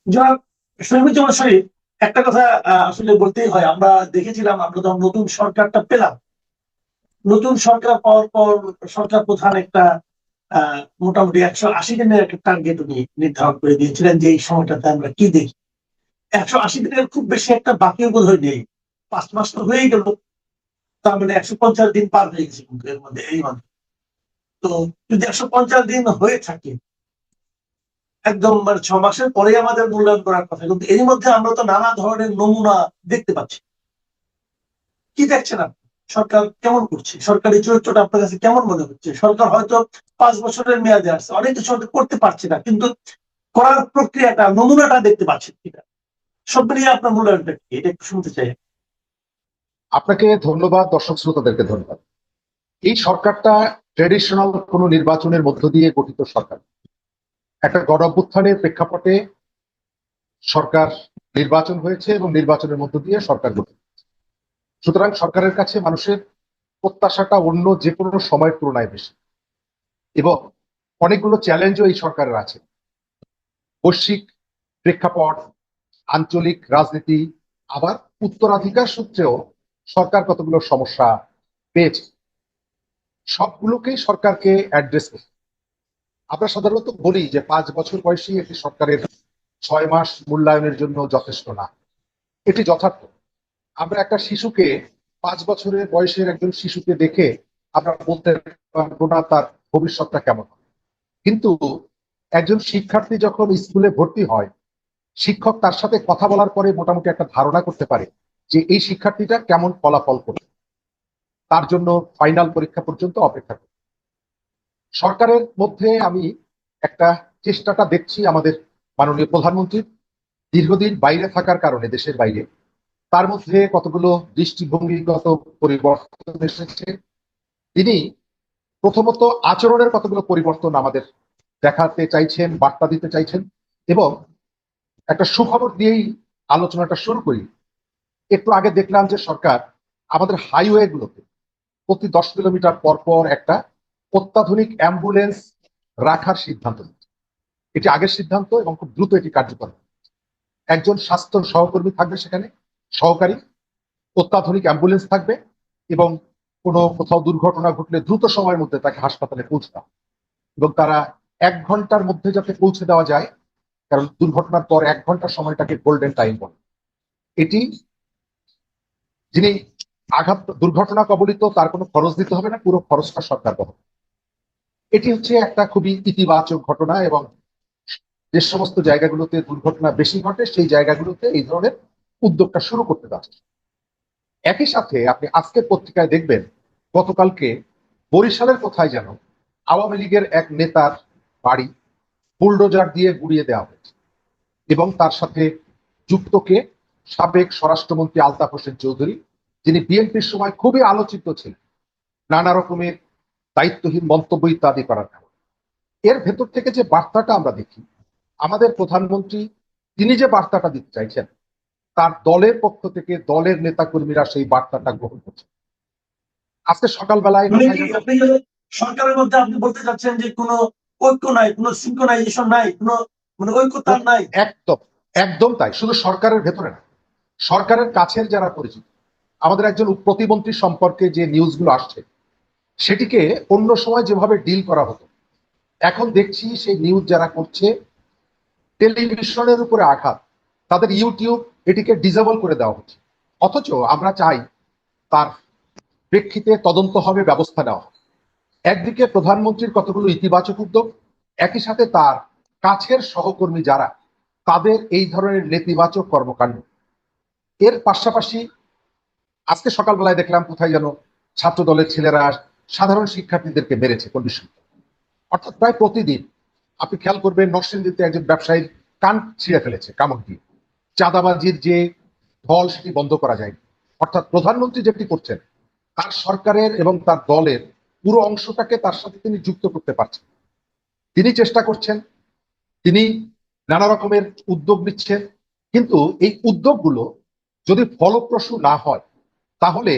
জনাব শরীফুজ্জামান শরীফ, একটা কথা আসলে বলতেই হয়। আমরা দেখেছিলাম, আমরা যখন নতুন সরকারটা পেলাম, নতুন সরকার পাওয়ার পর সরকার প্রধান একটা মোটামুটি 180 দিনের একটা টার্গেট উনি নির্ধারণ করে দিয়েছিলেন, যে এই সময়টাতে আমরা কি দেখি। 180 দিনের খুব বেশি একটা বাকিও বোধ হয় নেই, 5 মাস তো হয়েই গেল। তার মানে 150 দিন পার হয়ে গেছে কিন্তু এর মধ্যে, এই মধ্যে। তো যদি 150 দিন হয়ে থাকে, একদম মানে 6 মাসের পরেই আমাদের মূল্যায়ন করার কথা, কিন্তু এর মধ্যে আমরা তো নানা ধরনের নমুনা দেখতে পাচ্ছি। কি দেখছেন আপনি? সরকার কেমন করছে? সরকারি চরিত্রটা আপনার কাছে কেমন মনে হচ্ছে? সরকার হয়তো 5 বছরের মেয়াদে আসছে, অনেক কিছু হয়তো করতে পারছে না, কিন্তু করার প্রক্রিয়াটা, নমুনাটা দেখতে পাচ্ছেন কিনা? সব মিলিয়ে আপনার মূল্যায়নটা কি, এটা একটু শুনতে চাই। আপনাকে ধন্যবাদ, দর্শক শ্রোতাদেরকে ধন্যবাদ। এই সরকারটা ট্রেডিশনাল কোন নির্বাচনের মধ্য দিয়ে গঠিত সরকার। একটা গণ অভ্যুত্থানের প্রেক্ষাপটে সরকার নির্বাচন হয়েছে এবং নির্বাচনের মধ্য দিয়ে সরকার গঠিত। সুতরাং সরকারের কাছে মানুষের প্রত্যাশাটা অন্য যে কোনো সময়ের তুলনায় বেশি, এবং অনেকগুলো চ্যালেঞ্জও এই সরকারের আছে। বৈশ্বিক প্রেক্ষাপট, আঞ্চলিক রাজনীতি, আবার উত্তরাধিকার সূত্রেও সরকার কতগুলো সমস্যা পেয়েছে। সবগুলোকেই সরকারকে অ্যাড্রেস করতে। আমরা সাধারণত বলি যে 5 বছর বয়সী একটি সরকারের 6 মাস মূল্যায়নের জন্য যথেষ্ট না। এটি যথার্থ। আমরা একটা শিশুকে, 5 বছরের বয়সের একজন শিশুকে দেখে আমরা বলতে পারবো না তার ভবিষ্যৎটা কেমন হবে। কিন্তু একজন শিক্ষার্থী যখন স্কুলে ভর্তি হয়, শিক্ষক তার সাথে কথা বলার পরে মোটামুটি একটা ধারণা করতে পারে যে এই শিক্ষার্থীটা কেমন ফলাফল করবে। তার জন্য ফাইনাল পরীক্ষা পর্যন্ত অপেক্ষা করে। সরকারের মধ্যে আমি একটা চেষ্টাটা দেখছি আমাদের মাননীয় প্রধানমন্ত্রীর দীর্ঘদিন বাইরে থাকার কারণে, দেশের বাইরে, তার মধ্যে কতগুলো দৃষ্টিভঙ্গিগত পরিবর্তন এসেছে। তিনি প্রথমত আচরণের কতগুলো পরিবর্তন আমাদের দেখাতে চাইছেন, বার্তা দিতে চাইছেন। এবং একটা সুখবর দিয়েই আলোচনাটা শুরু করি। একটু আগে দেখলাম যে সরকার আমাদের হাইওয়ে গুলোতে প্রতি 10 কিলোমিটার পর পর একটা অত্যাধুনিক অ্যাম্বুলেন্স রাখার সিদ্ধান্ত নিচ্ছে। এটি আগের সিদ্ধান্ত এবং খুব দ্রুত এটি কার্যকর। একজন স্বাস্থ্য সহকর্মী থাকবে সেখানে, সহকারী, অত্যাধুনিক অ্যাম্বুলেন্স থাকবে, এবং কোনো কোথাও দুর্ঘটনা ঘটলে দ্রুত সময়ের মধ্যে তাকে হাসপাতালে পৌঁছে দেওয়া, এবং তারা 1 ঘন্টার মধ্যে যাতে পৌঁছে দেওয়া যায়, কারণ দুর্ঘটনার পর 1 ঘন্টা সময়টাকে গোল্ডেন টাইম বলে। এটি যিনি আঘাত দুর্ঘটনা কবলিত তার কোনো খরচ দিতে হবে না, পুরো খরচটা সরকার বহন। এটি হচ্ছে একটা খুবই ইতিবাচক ঘটনা, এবং যে সমস্ত জায়গাগুলোতে দুর্ঘটনা বেশি ঘটে সেই জায়গাগুলোতে এই ধরনের উদ্যোগটা শুরু করতে যাচ্ছে। একই সাথে আপনি আজকের পত্রিকায় দেখবেন, গতকালকে বরিশালের কোথায় যেন আওয়ামী লীগের এক নেতার বাড়ি বুলডোজার দিয়ে গুড়িয়ে দেওয়া হয়েছে, এবং তার সাথে যুক্ত কে? সাবেক স্বরাষ্ট্রমন্ত্রী আলতাফ হোসেন চৌধুরী, যিনি বিএনপির সময় খুবই আলোচিত ছিলেন নানা রকমের দায়িত্বহীন মন্তব্য ইত্যাদি করার কারণে। এর ভেতর থেকে যে বার্তাটা আমরা দেখি, আমাদের প্রধানমন্ত্রী তিনি যে বার্তাটা দিতে চাইছেন, তার দলের পক্ষ থেকে দলের নেতাকর্মীরা সেই বার্তাটা গ্রহণ করছে। আজকে সকালবেলায় মানে কোথায় কি যেন আপনি সরকারের মধ্যে আপনি বলতে চাচ্ছেন যে কোনো ঐক্য নাই, কোনো সিনক্রোনাইজেশন নাই, কোনো মানে ঐক্যতান নাই? একদম, একদম তাই। শুধু সরকারের ভেতরে না, সরকারের কাছের যারা পরিচিত, আমাদের একজন প্রতিমন্ত্রী সম্পর্কে যে নিউজগুলো আসছে, সেটিকে অন্য সময় যেভাবে ডিল করা হতো, এখন দেখছি সেই নিউজ যারা করছে, টেলিভিশনের উপরে আঘাত, তাদের ইউটিউব এটিকে ডিসেবল করে দেওয়া হচ্ছে। অথচ আমরা চাই তার প্রেক্ষিতে তদন্ত হবে, ব্যবস্থা নেওয়া হবে। একদিকে প্রধানমন্ত্রীর কতগুলো ইতিবাচক উদ্যোগ, একই সাথে তার কাছের সহকর্মী যারা, তাদের এই ধরনের নেতিবাচক কর্মকাণ্ড। এর পাশাপাশি আজকে সকালবেলায় দেখলাম কোথায় যেন ছাত্র দলের ছেলেরা সাধারণ শিক্ষার্থীদেরকে মেরেছে কন্ডিশন। অর্থাৎ প্রায় প্রতিদিন আপনি খেয়াল করবেন, নরসিংদীতে একজন ব্যবসায়ীর কান ছিঁড়ে ফেলেছে কামড় দিয়ে। চাঁদাবাজির যে ঢল, সেটি বন্ধ করা যায়। অর্থাৎ প্রধানমন্ত্রী যেটি করছেন, তার সরকারের এবং তার দলের পুরো অংশটাকে তার সাথে তিনি যুক্ত করতে পারছেন। তিনি চেষ্টা করছেন, তিনি নানা রকমের উদ্যোগ নিচ্ছেন, কিন্তু এই উদ্যোগগুলো যদি ফলপ্রসূ না হয়, তাহলে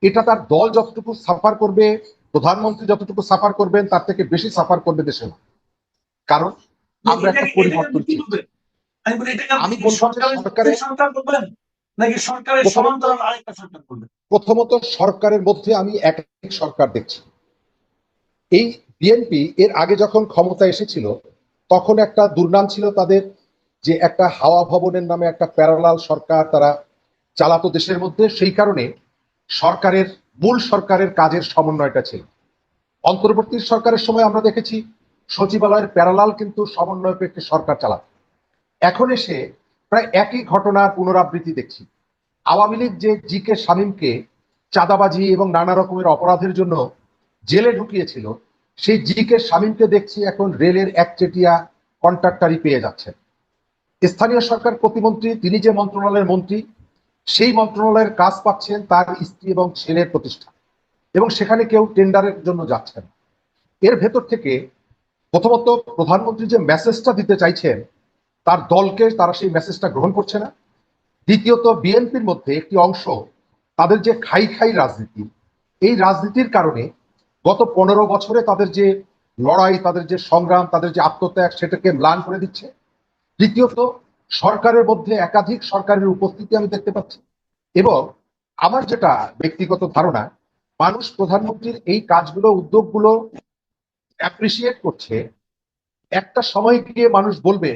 এটা তার দল যতটুকু সাফার করবে, প্রধানমন্ত্রী যতটুকু সাফার করবেন, তার থেকে বেশি সাফার করবে দেশের। কারণ আমরা একটা এটাকে পরিবর্তন আপনি কি চাই। বলবেন? আমি বলি এটাকে আপনি আমি কি বলবো যে সরকারের সরকারের সরকার করবেন নাকি সরকারের প্রথমত সমান্তরাল আরেকটা সরকার করবেন? প্রথমত সরকারের মধ্যে আমি একাধিক সরকার দেখছি। এই বিএনপি এর আগে যখন ক্ষমতা এসেছিল তখন একটা দুর্নাম ছিল তাদের, যে একটা হাওয়া ভবনের নামে একটা প্যারালাল সরকার তারা চালাতো দেশের মধ্যে। সেই কারণে সরকারের মূল সরকারের কাজের সমন্বয়টা ছিল। অন্তর্বর্তী সরকারের সময় আমরা দেখেছি সচিবালয়ের প্যারালাল কিন্তু সমন্বয় একটি সরকার চালাত। এখন এসে প্রায় একই ঘটনার পুনরাবৃত্তি দেখছি। আওয়ামী লীগ যে জি কে শামীমকে চাঁদাবাজি এবং নানা রকমের অপরাধের জন্য জেলে ঢুকিয়েছিল, সেই জি কে শামীমকে দেখছি এখন রেলের একচেটিয়া কন্ট্রাক্টারি পেয়ে যাচ্ছেন। স্থানীয় সরকার প্রতিমন্ত্রী তিনি যে মন্ত্রণালয়ের মন্ত্রী, সেই মন্ত্রণালয়ের কাজ পাচ্ছেন তার স্ত্রী এবং ছেলের প্রতিষ্ঠান, এবং সেখানে কেউ টেন্ডারের জন্য যাচ্ছেন। এর ভেতর থেকে প্রথমত প্রধানমন্ত্রী যে মেসেজটা দিতে চাইছেন তার দলকে তারা সেই মেসেজটা গ্রহণ করছে না। দ্বিতীয়ত বিএনপির মধ্যে একটি অংশ তাদের যে খাই খাই রাজনীতি, এই রাজনীতির কারণে গত 15 বছরে তাদের যে লড়াই, তাদের যে সংগ্রাম, তাদের যে আত্মত্যাগ, সেটাকে ম্লান করে দিচ্ছে। তৃতীয়ত সরকারের মধ্যে একাধিক সরকারের উপস্থিতি আমি দেখতে পাচ্ছি। এবং আমার যেটা ব্যক্তিগত ধারণা, মানুষ প্রধানমন্ত্রীর এই কাজগুলো উদ্যোগগুলো অ্যাপ্রিসিয়েট করছে। একটা সময় গিয়ে মানুষ বলবে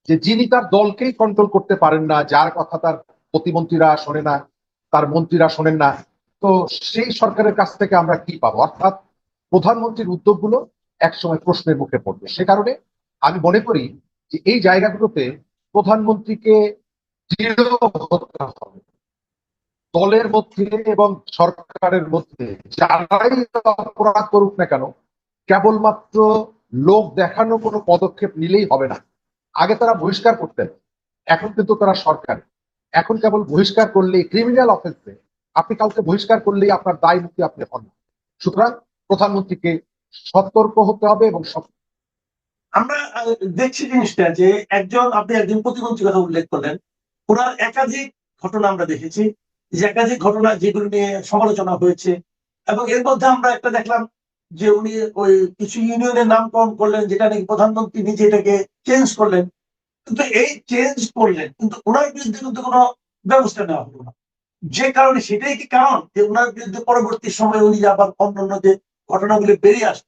যে যিনি তার দলকেই কন্ট্রোল করতে পারেন না, যার কথা তার প্রতিমন্ত্রীরা শোনে না, তার মন্ত্রীরা শোনেন না, তো সেই সরকারের কাছ থেকে আমরা কি পাবো? অর্থাৎ প্রধানমন্ত্রীর উদ্যোগগুলো একসময় প্রশ্নের মুখে পড়বে। সে কারণে আমি মনে করি যে এই জায়গাগুলোতে প্রধানমন্ত্রীকে দৃঢ় হতে হবে। দলের মধ্যে এবং সরকারের মধ্যে যারাই অপরাধ করুক না কেন, কেবলমাত্র লোক দেখানো কোনো পদক্ষেপ নিলেই হবে না। আগে তারা বহিষ্কার করতেন, এখন কিন্তু তারা সরকার। এখন কেবল বহিষ্কার করলেই ক্রিমিনাল অফেন্সে আপনি কাউকে বহিষ্কার করলেই আপনার দায় মুক্তি আপনি হন না। সুতরাং প্রধানমন্ত্রীকে সতর্ক হতে হবে এবং আমরা দেখছি জিনিসটা যে আপনি একজন প্রতিমন্ত্রীর কথা উল্লেখ করলেন, ওনার একাধিক ঘটনা আমরা দেখেছি, যে একাধিক ঘটনা যেগুলো নিয়ে সমালোচনা হয়েছে। এবং এর মধ্যে আমরা একটা দেখলাম যে উনি ওই কিছু ইউনিয়নের নামকরণ করলেন, যেটা নাকি প্রধানমন্ত্রী নিজে এটাকে চেঞ্জ করলেন। কিন্তু এই চেঞ্জ করলেন, কিন্তু ওনার বিরুদ্ধে কিন্তু কোনো ব্যবস্থা নেওয়া হলো না। যে কারণে সেটাই কি কারণ যে ওনার বিরুদ্ধে পরবর্তী সময়ে উনি আবার অন্যান্য যে ঘটনাগুলি বেরিয়ে আসে?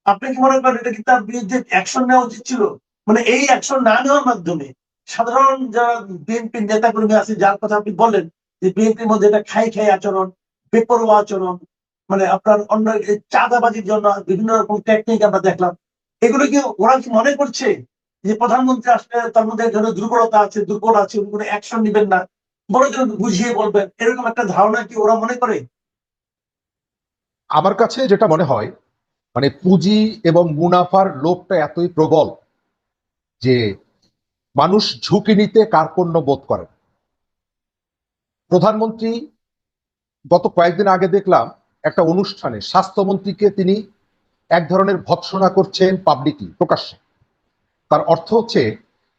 আপনি কি মনে করেন এটা কি তার বিরুদ্ধে অ্যাকশন নেওয়া উচিত ছিল? মানে এই অ্যাকশন না নেওয়ার মাধ্যমে সাধারণ যারা বিএনপির নেতা কর্মী আছে, যার কথা আপনি বললেন যে বিএনপির মধ্যে এটা খাই খাই আচরণ, বেপরোয়া আচরণ, মানে আপনার অন্য চাঁদাবাজির জন্য বিভিন্ন রকম টেকনিক আমরা দেখলাম, এগুলো কি ওরা কি মনে করছে যে প্রধানমন্ত্রী আসলে তার মধ্যে এক ধরনের দুর্বলতা আছে, দুর্বল আছে, উনি কোনো অ্যাকশন নেবেন না, বড় জন বুঝিয়ে বলবেন, এরকম একটা ধারণা কি ওরা মনে করে? আমার কাছে যেটা মনে হয়, মানে পুঁজি এবং মুনাফার লোভটা এতই প্রবল যে মানুষ ঝুঁকি নিতে কার্পণ্য বোধ করে। প্রধানমন্ত্রী গত কয়েকদিন আগে দেখলাম একটা অনুষ্ঠানে স্বাস্থ্যমন্ত্রীকে তিনি এক ধরনের ভৎসনা করছেন পাবলিকলি, প্রকাশ্যে। তার অর্থ হচ্ছে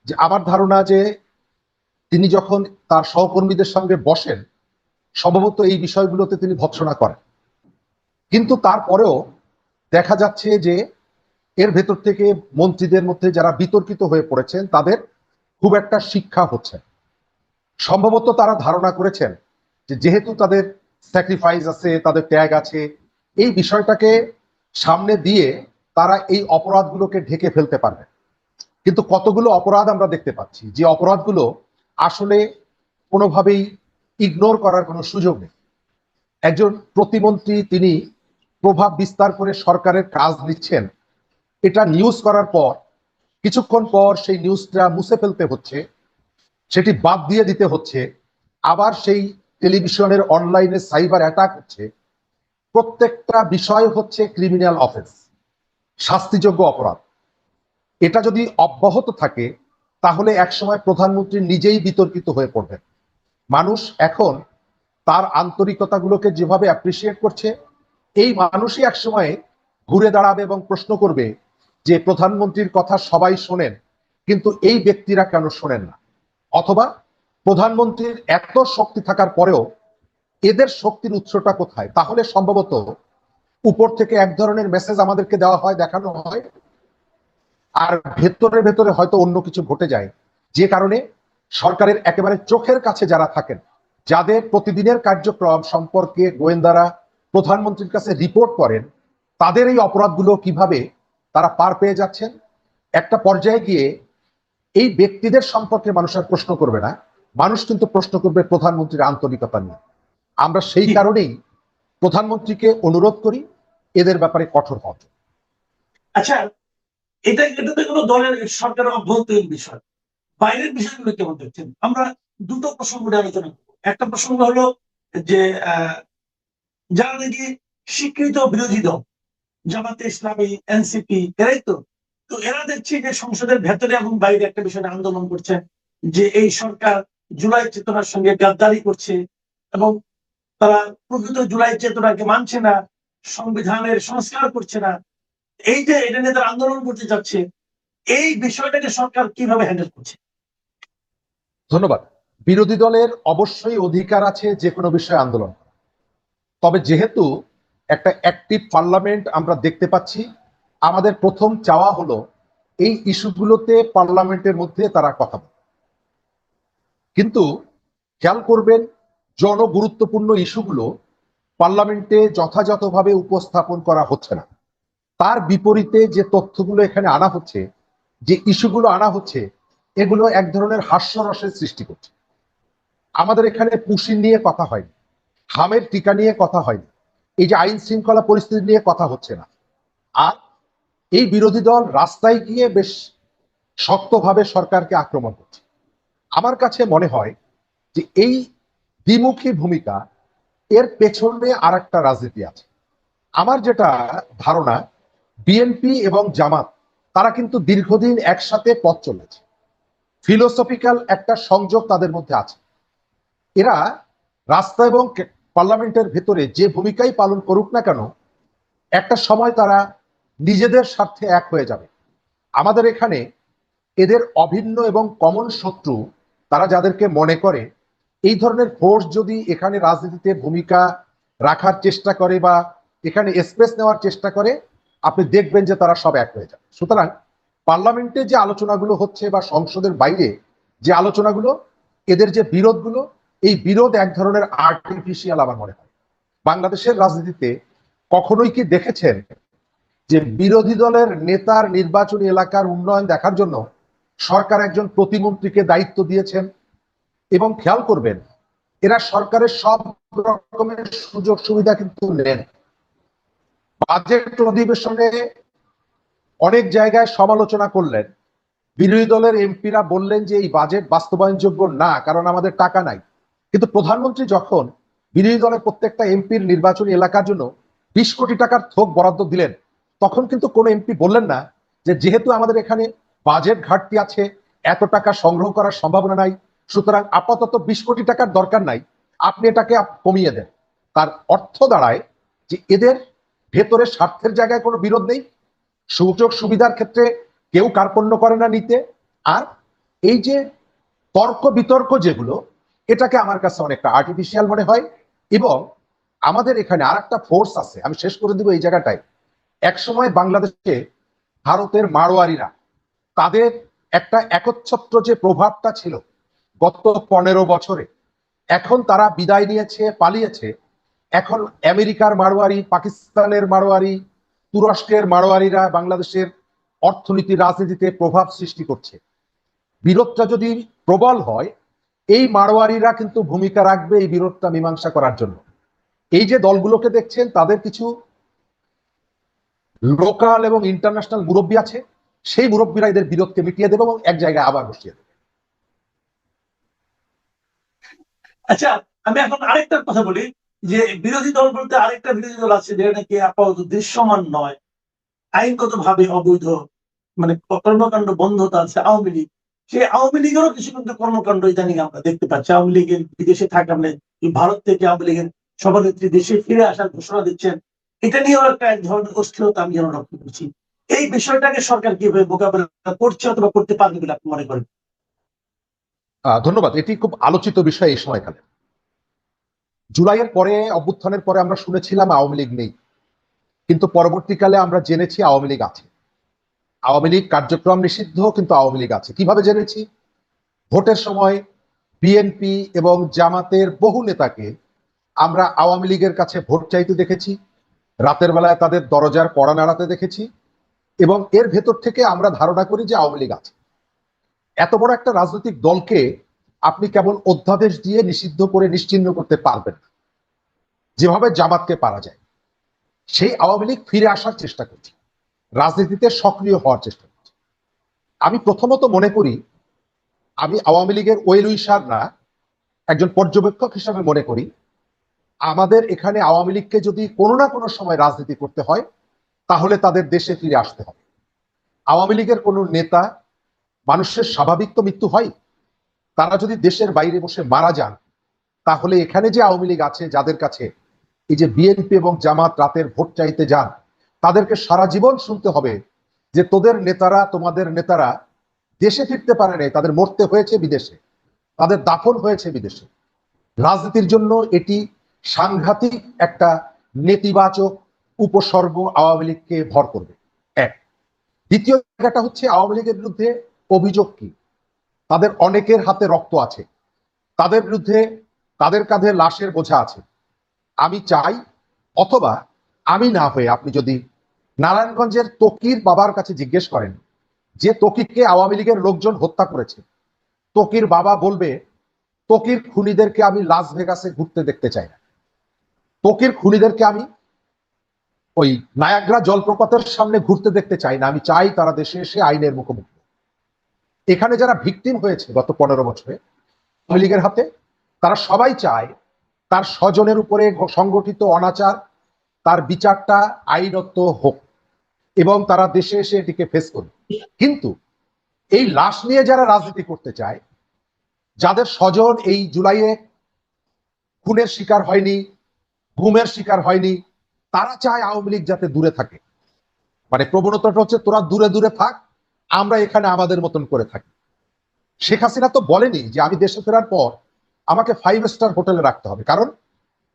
যে আমার ধারণা যে তিনি যখন তার সহকর্মীদের সঙ্গে বসেন সম্ভবত এই বিষয়গুলোতে তিনি ভৎসনা করেন। কিন্তু তারপরেও দেখা যাচ্ছে যে এর ভেতর থেকে মন্ত্রীদের মধ্যে যারা বিতর্কিত হয়ে পড়েছেন তাদের খুব একটা শিক্ষা হচ্ছে। সম্ভবত তারা ধারণা করেছেন যে যেহেতু তাদের স্যাক্রিফাইস আছে, তাদের ত্যাগ আছে, এই বিষয়টাকে সামনে দিয়ে তারা এই অপরাধগুলোকে ঢেকে ফেলতে পারবে। কিন্তু কতগুলো অপরাধ আমরা দেখতে পাচ্ছি যে অপরাধগুলো আসলে কোনোভাবেই ইগনোর করার কোনো সুযোগ নেই। একজন প্রতিমন্ত্রী তিনি প্রভাব বিস্তার করে সরকারের কাজ নিচ্ছেন, এটা নিউজ করার পর কিছুক্ষণ পর সেই নিউজটা মুছে ফেলতে হচ্ছে, সেটি বাদ দিয়ে দিতে হচ্ছে, আবার সেই টেলিভিশনের অনলাইনে সাইবার অ্যাটাক হচ্ছে। প্রত্যেকটা বিষয় হচ্ছে ক্রিমিনাল অফেন্স, শাস্তিযোগ্য অপরাধ। এটা যদি অব্যাহত থাকে তাহলে একসময় প্রধানমন্ত্রী নিজেই বিতর্কিত হয়ে পড়বেন। মানুষ এখন তার আন্তরিকতাগুলোকে যেভাবে অ্যাপ্রিসিয়েট করছে, এই মানুষই একসময় ঘুরে দাঁড়াবে এবং প্রশ্ন করবে যে প্রধানমন্ত্রীর কথা সবাই শোনেন কিন্তু এই ব্যক্তিরা কেন শোনেন না। অথবা প্রধানমন্ত্রীর এত শক্তি থাকার পরেও এদের শক্তির উৎসটা কোথায়? তাহলে সম্ভবত উপর থেকে এক ধরনের মেসেজ আমাদেরকে দেওয়া হয়, দেখানো হয়, আর ভেতরে ভেতরে হয়তো অন্য কিছু ঘটে যায়, যে কারণে সরকারের একেবারে চোখের কাছে যারা থাকেন, যাদের প্রতিদিনের কার্যক্রম সম্পর্কে গোয়েন্দারা প্রধানমন্ত্রীর কাছে রিপোর্ট করেন, তাদের এই অপরাধগুলো কিভাবে তারা পার পেয়ে যাচ্ছেন, একটা পর্যায়ে গিয়ে এই ব্যক্তিদের সম্পর্কে মানুষ আর প্রশ্ন করবে না, মানুষ কিন্তু প্রশ্ন করবে প্রধানমন্ত্রীর আন্তরিকতা নিয়ে। আমরা সেই কারণেই প্রধানমন্ত্রীকে অনুরোধ করি এদের ব্যাপারে কঠোর হওয়ার। আচ্ছা, এটা তো কোনো দলের সরকারের অভ্যন্তরীণ বিষয়, বাইরের বিষয়গুলো কেমন দেখছেন? আমরা দুটো প্রসঙ্গ নিয়ে আলোচনা করবো। একটা প্রসঙ্গ হলো যে যারা নাকি স্বীকৃত বিরোধী দল, জামাতে ইসলামী, এনসিপি, এরাই তো তো এরা দেখছি যে সংসদের ভেতরে এবং বাইরে একটা বিষয়ে আন্দোলন করছেন যে এই সরকার জুলাই চেতনার সঙ্গে গাদ্দারি করছে এবং তারা প্রকৃত জুলাই চেতনাকে মানছে না, সংবিধানের সংস্কার করছে না। এই যে এটা নিয়ে তারা আন্দোলন করতে যাচ্ছে, এই বিষয়টাকে সরকার কিভাবে হ্যান্ডেল করছে? ধন্যবাদ। বিরোধী দলের অবশ্যই অধিকার আছে যে কোনো বিষয়ে আন্দোলন, তবে যেহেতু একটা অ্যাক্টিভ পার্লামেন্ট আমরা দেখতে পাচ্ছি, আমাদের প্রথম চাওয়া হলো এই ইস্যুগুলোতে পার্লামেন্টের মধ্যে তারা কথা বলে। কিন্তু খেয়াল করবেন, জনগুরুত্বপূর্ণ ইস্যুগুলো পার্লামেন্টে যথাযথভাবে উপস্থাপন করা হচ্ছে না। তার বিপরীতে যে তথ্যগুলো এখানে আনা হচ্ছে, যে ইস্যুগুলো আনা হচ্ছে, এগুলো এক ধরনের হাস্যরসের সৃষ্টি করছে। আমাদের এখানে পুশিন নিয়ে কথা হয়নি, হামের টিকা নিয়ে কথা হয়নি, এই যে আইন শৃঙ্খলা পরিস্থিতি নিয়ে কথা হচ্ছে না। আর এই বিরোধী দল রাস্তায় গিয়ে বেশ শক্তভাবে সরকারকে আক্রমণ করছে। আমার কাছে মনে হয় যে এই দ্বিমুখী ভূমিকা, এর পেছনে আর একটা রাজনীতি আছে। আমার যেটা ধারণা, বিএনপি এবং জামাত তারা কিন্তু দীর্ঘদিন একসাথে পথ চলেছে, ফিলোসফিক্যাল একটা সংযোগ তাদের মধ্যে আছে। এরা রাস্তা এবং পার্লামেন্টের ভেতরে যে ভূমিকাই পালন করুক না কেন, একটা সময় তারা নিজেদের স্বার্থে এক হয়ে যাবে। আমাদের এখানে এদের অভিন্ন এবং কমন শত্রু তারা যাদেরকে মনে করে, এই ধরনের ফোর্স যদি এখানে রাজনীতিতে ভূমিকা রাখার চেষ্টা করে বা এখানে স্পেস নেওয়ার চেষ্টা করে, আপনি দেখবেন যে তারা সব এক হয়ে যাবে। সুতরাং পার্লামেন্টে যে আলোচনাগুলো হচ্ছে বা সংসদের বাইরে যে আলোচনাগুলো, এদের যে বিরোধগুলো, এই বিরোধ এক ধরনের আর্টিফিশিয়াল আমার মনে হয়। বাংলাদেশের রাজনীতিতে কখনোই কি দেখেছেন যে বিরোধী দলের নেতার নির্বাচনী এলাকার উন্নয়ন দেখার জন্য সরকার একজন প্রতিমন্ত্রীকে দায়িত্ব দিয়েছেন? এবং খেয়াল করবেন, এরা সরকারের সব রকমের সুযোগ সুবিধা কিন্তু নেন। বাজেট অধিবেশনে অনেক জায়গায় সমালোচনা করলেন, বিরোধী দলের এমপিরা বললেন যে এই বাজেট বাস্তবায়নযোগ্য না, কারণ আমাদের টাকা নাই। কিন্তু প্রধানমন্ত্রী যখন বিরোধী দলের প্রত্যেকটা এমপির নির্বাচনী এলাকার জন্য 20 কোটি টাকার থোক বরাদ্দ দিলেন, তখন কিন্তু কোনো এমপি বললেন না যে যেহেতু আমাদের এখানে বাজেট ঘাটতি আছে, এত টাকা সংগ্রহ করার সম্ভাবনা নাই, সুতরাং আপাতত 20 কোটি টাকার দরকার নাই, আপনি এটাকে কমিয়ে দেন। তার অর্থ দাঁড়ায় যে এদের ভেতরে স্বার্থের জায়গায় কোনো বিরোধ নেই, সুযোগ সুবিধার ক্ষেত্রে কেউ কার্পণ্য করে না নিতে। আর এই যে তর্ক বিতর্ক যেগুলো, এটাকে আমার কাছে অনেকটা আর্টিফিশিয়াল মনে হয়। এবং আমাদের এখানে আর একটা ফোর্স আছে, আমি শেষ করে দিব এই জায়গাটায়। একসময় বাংলাদেশে ভারতের মারোয়ারিরা, তাদের একটা একচ্ছত্র যে প্রভাবটা ছিল গত 15 বছরে, এখন তারা বিদায় নিয়েছে, পালিয়েছে। এখন আমেরিকার মারোয়ারি, পাকিস্তানের মারোয়ারি, তুরস্কের মারোয়ারিরা বাংলাদেশের অর্থনীতি, রাজনীতিতে প্রভাব সৃষ্টি করছে। বিরোধটা যদি প্রবল হয়, এই মারোয়ারিরা কিন্তু ভূমিকা রাখবে এই বিরোধটা মীমাংসা করার জন্য। এই যে দলগুলোকে দেখছেন, তাদের কিছু লোকাল এবং ইন্টারন্যাশনাল মুরব্বী আছে, সেই মুরব্বীরা এদের বিরোধকে মিটিয়ে দেবে এবং এক জায়গায় আবার বসিয়ে দেবে। আচ্ছা, আমি এখন আরেকটা কথা বলি যে বিরোধী দল বলতে আরেকটা বিরোধী দল আছে যেটা নাকি আপাতত দৃশ্যমান নয়, আইনগত ভাবে অবৈধ, মানে কর্মকাণ্ড বন্ধতা আছে, আওয়ামী লীগ। সেই আওয়ামী লীগেরও কিছু কিন্তু কর্মকাণ্ড ইদানিং আমরা দেখতে পাচ্ছি। আওয়ামী লীগের বিদেশে থাকা, মানে ভারত থেকে আওয়ামী লীগের সভানেত্রী দেশে ফিরে আসার ঘোষণা দিচ্ছেন, এটা নিয়েও একটা এক ধরনের অস্থিরতা আমি যেন লক্ষ্য করছি। এই বিষয়টাকে সরকার কিভাবে মোকাবেলা করছে অথবা করতে পারবে বলে আপনি মনে করেন? ধন্যবাদ। এটি খুব আলোচিত বিষয় এই সময়কালে। জুলাইয়ের পরে, অভ্যুত্থানের পরে আমরা শুনেছিলাম আওয়ামী লীগ নেই, কিন্তু পরবর্তীকালে আমরা জেনেছি আওয়ামী লীগ আছে। আওয়ামী লীগ কার্যক্রম নিষিদ্ধ, কিন্তু আওয়ামী লীগ আছে। কিভাবে জেনেছি? ভোটের সময় বিএনপি এবং জামাতের বহু নেতাকে আমরা আওয়ামী লীগের কাছে ভোট চাইতে দেখেছি, রাতের বেলায় তাদের দরজার কড়া নাড়াতে দেখেছি, এবং এর ভেতর থেকে আমরা ধারণা করি যে আওয়ামী লীগ আছে। এত বড় একটা রাজনৈতিক দলকে আপনি কেবল অধ্যাদেশ দিয়ে নিষিদ্ধ করে নিশ্চিহ্ন করতে পারবেন না, যেভাবে জামাতকে পারা যায়। সেই আওয়ামী লীগ ফিরে আসার চেষ্টা করছে, রাজনীতিতে সক্রিয় হওয়ার চেষ্টা করছে। আমি প্রথমত মনে করি, আমি আওয়ামী লীগের ওয়েল উইশার না, একজন পর্যবেক্ষক হিসাবে মনে করি, আমাদের এখানে আওয়ামী লীগকে যদি কোনো না কোনো সময় রাজনীতি করতে হয়, তাহলে তাদের দেশে ফিরে আসতে হবে। আওয়ামী লীগের কোনো নেতা, মানুষের স্বাভাবিক তো মৃত্যু হয়, তারা যদি দেশের বাইরে বসে মারা যান, তাহলে এখানে যে আওয়ামী লীগ আছে, যাদের কাছে এই যে বিএনপি এবং জামাত রাতের ভোট চাইতে যান, তাদেরকে সারা জীবন শুনতে হবে যে তোদের নেতারা, তোমাদের নেতারা দেশে ফিরতে পারে নাই, তাদের মরতে হয়েছে বিদেশে, তাদের দাফন হয়েছে বিদেশে। রাজনীতির জন্য এটি সাংঘাতিক একটা নেতিবাচক উপসর্গ আওয়ামী লীগকে ভর করবে। এক। দ্বিতীয় জায়গাটা হচ্ছে, আওয়ামী লীগের বিরুদ্ধে অভিযোগ কি? তাদের অনেকের হাতে রক্ত আছে, তাদের বিরুদ্ধে তাদের কাঁধে লাশের বোঝা আছে। আমি চাই, অথবা আমি না হয়ে আপনি যদি নারায়ণগঞ্জের তকির বাবার কাছে জিজ্ঞেস করেন যে তকিরকে আওয়ামী লীগের লোকজন হত্যা করেছে, তকির বাবা বলবে তকির খুনিদেরকে আমি লাস ভেগাসে ঘুরতে দেখতে চাই না, তকির খুনিদেরকে আমি ওই নায়াগ্রা জলপ্রপাতের সামনে ঘুরতে দেখতে চাই না, আমি চাই তারা দেশে এসে আইনের মুখোমুখি। এখানে যারা ভিকটিম হয়েছে গত 15 বছরে আওয়ামী লীগের হাতে, তারা সবাই চায় তার স্বজনের উপরে সংগঠিত অনাচার, তার বিচারটা আইনত হোক এবং তারা দেশে এসে এটিকে ফেস করবে। কিন্তু এই লাশ নিয়ে যারা রাজনীতি করতে চায়, যাদের স্বজন এই জুলাইয়ে খুনের শিকার হয়নি, গুমের শিকার হয়নি, তারা চায় আওয়ামী লীগ যাতে দূরে থাকে। মানে প্রবণতাটা হচ্ছে তোরা দূরে দূরে থাক, আমরা এখানে আমাদের মতন করে থাকি। শেখ হাসিনা তো বলেনি যে আমি দেশে ফেরার পর আমাকে 5 স্টার হোটেলে রাখতে হবে, কারণ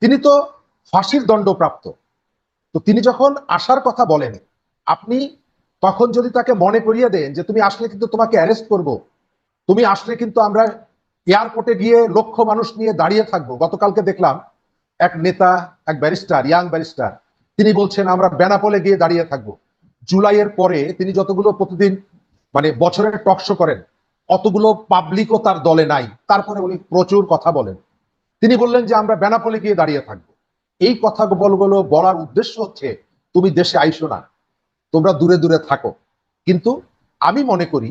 তিনি তো ফাঁসির দণ্ডপ্রাপ্ত। তো তিনি যখন আসার কথা বলেন, আপনি তখন যদি তাকে মনে করিয়ে দেন যে তুমি আসলে কিন্তু তোমাকে অ্যারেস্ট করব, তুমি আসলে কিন্তু আমরা এয়ারপোর্টে গিয়ে লক্ষ মানুষ নিয়ে দাঁড়িয়ে থাকবো। গতকালকে দেখলাম এক নেতা, এক ব্যারিস্টার, ইয়াং ব্যারিস্টার, তিনি বলছেন আমরা বেনাপোলে গিয়ে দাঁড়িয়ে থাকবো। জুলাইয়ের পরে তিনি যতগুলো প্রতিদিন মানে বছরের টকশো করেন, অতগুলো পাবলিকও তার দলে নাই, তারপরে উনি প্রচুর কথা বলেন। তিনি বললেন যে আমরা বেনাপোলে গিয়ে দাঁড়িয়ে থাকবো। এই কথাগুলো বলার উদ্দেশ্য হচ্ছে তুমি দেশে আইসো না, তোমরা দূরে দূরে থাকো। কিন্তু আমি মনে করি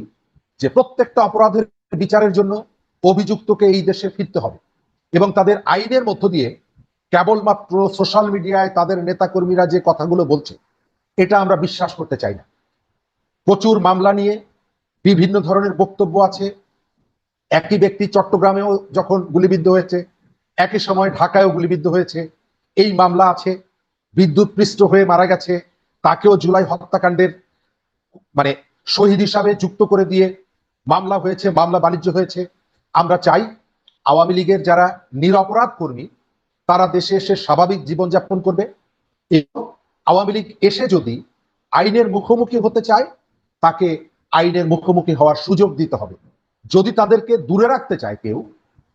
যে প্রত্যেকটা অপরাধের বিচারের জন্য অভিযুক্তকে এই দেশে ফিরতে হবে এবং তাদের আইনের মধ্য দিয়ে, কেবলমাত্র সোশ্যাল মিডিয়ায় তাদের নেতাকর্মীরা যে কথাগুলো বলছে এটা আমরা বিশ্বাস করতে চাই না। প্রচুর মামলা নিয়ে বিভিন্ন ধরনের বক্তব্য আছে। একই ব্যক্তি চট্টগ্রামেও যখন গুলিবিদ্ধ হয়েছে, একই সময় ঢাকায়ও গুলিবিদ্ধ হয়েছে, এই মামলা আছে। বিদ্যুৎ পৃষ্ঠ হয়ে মারা গেছে, তাকেও জুলাই হত্যাকাণ্ডের মানে শহীদ হিসাবে যুক্ত করে দিয়ে মামলা হয়েছে, মামলা বাণিজ্য হয়েছে। আমরা চাই আওয়ামী লীগের যারা নিরপরাধ কর্মী তারা দেশে এসে স্বাভাবিক জীবনযাপন করবে এবং আওয়ামী লীগ এসে যদি আইনের মুখোমুখি হতে চায়, তাকে আইনের মুখোমুখি হওয়ার সুযোগ দিতে হবে। যদি তাদেরকে দূরে রাখতে চায় কেউ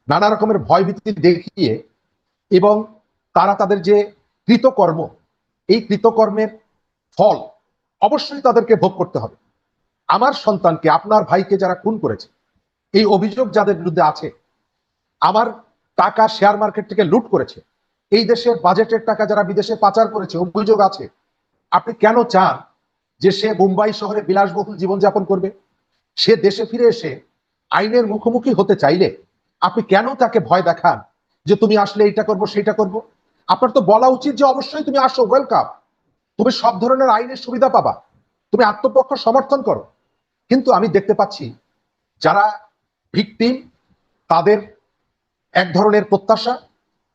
নানা রকমের ভয়ভীতি দেখিয়ে, এবং তারা তাদের যে কৃতকর্ম, এই কৃতকর্মের ফল অবশ্যই তাদেরকে ভোগ করতে হবে। আমার সন্তানকে, আপনার ভাইকে যারা খুন করেছে, এই অভিযোগ যাদের বিরুদ্ধে আছে, আমার টাকা শেয়ার মার্কেট থেকে লুট করেছে, এই দেশের বাজেটের টাকা যারা বিদেশে পাচার করেছে, অভিযোগ আছে, আপনি কেন চান যে সে মুম্বাই শহরে বিলাসবহুল জীবনযাপন করবে? সে দেশে ফিরে এসে আইনের মুখোমুখি হতে চাইলে আপনি কেন তাকে ভয় দেখান যে তুমি আসলে এইটা করবো সেইটা করবো? আপনার তো বলা উচিত যে অবশ্যই তুমি আসো, ওয়েলকাম, তুমি সব ধরনের আইনের সুবিধা পাবা, তুমি আত্মপক্ষ সমর্থন করো। কিন্তু আমি দেখতে পাচ্ছি যারা ভিকটিম তাদের এক ধরনের প্রত্যাশা,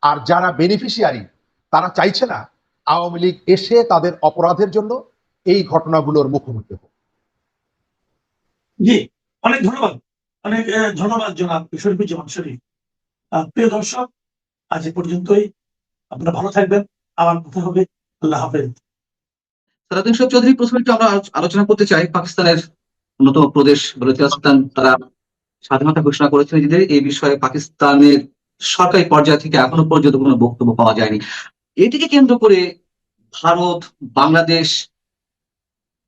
আর যারা বেনিফিশিয়ারি তারা চাইছে না আওয়ামী লীগ এসে তাদের অপরাধের জন্য এই ঘটনাগুলোর মুখোমুখি হোক। জি, অনেক ধন্যবাদ, অনেক ধন্যবাদ জনাব শরীফুজ্জামান শরীফ। প্রিয় দর্শক, আজ এ পর্যন্তই। আপনারা ভালো থাকবেন, আবার কথা হবে। আল্লাহ হাফেজ। সালাউদ্দিন শরীফ চৌধুরী, প্রথমে একটু আমরা আলোচনা করতে চাই পাকিস্তানের অন্যতম প্রদেশ বালুচিস্তান, তারা স্বাধীনতা ঘোষণা করেছে নিজেদের, এই বিষয়ে পাকিস্তানের সরকারি পর্যায় থেকে এখনো পর্যন্ত কোনো বক্তব্য পাওয়া যায়নি। এটিকে কেন্দ্র করে ভারত, বাংলাদেশ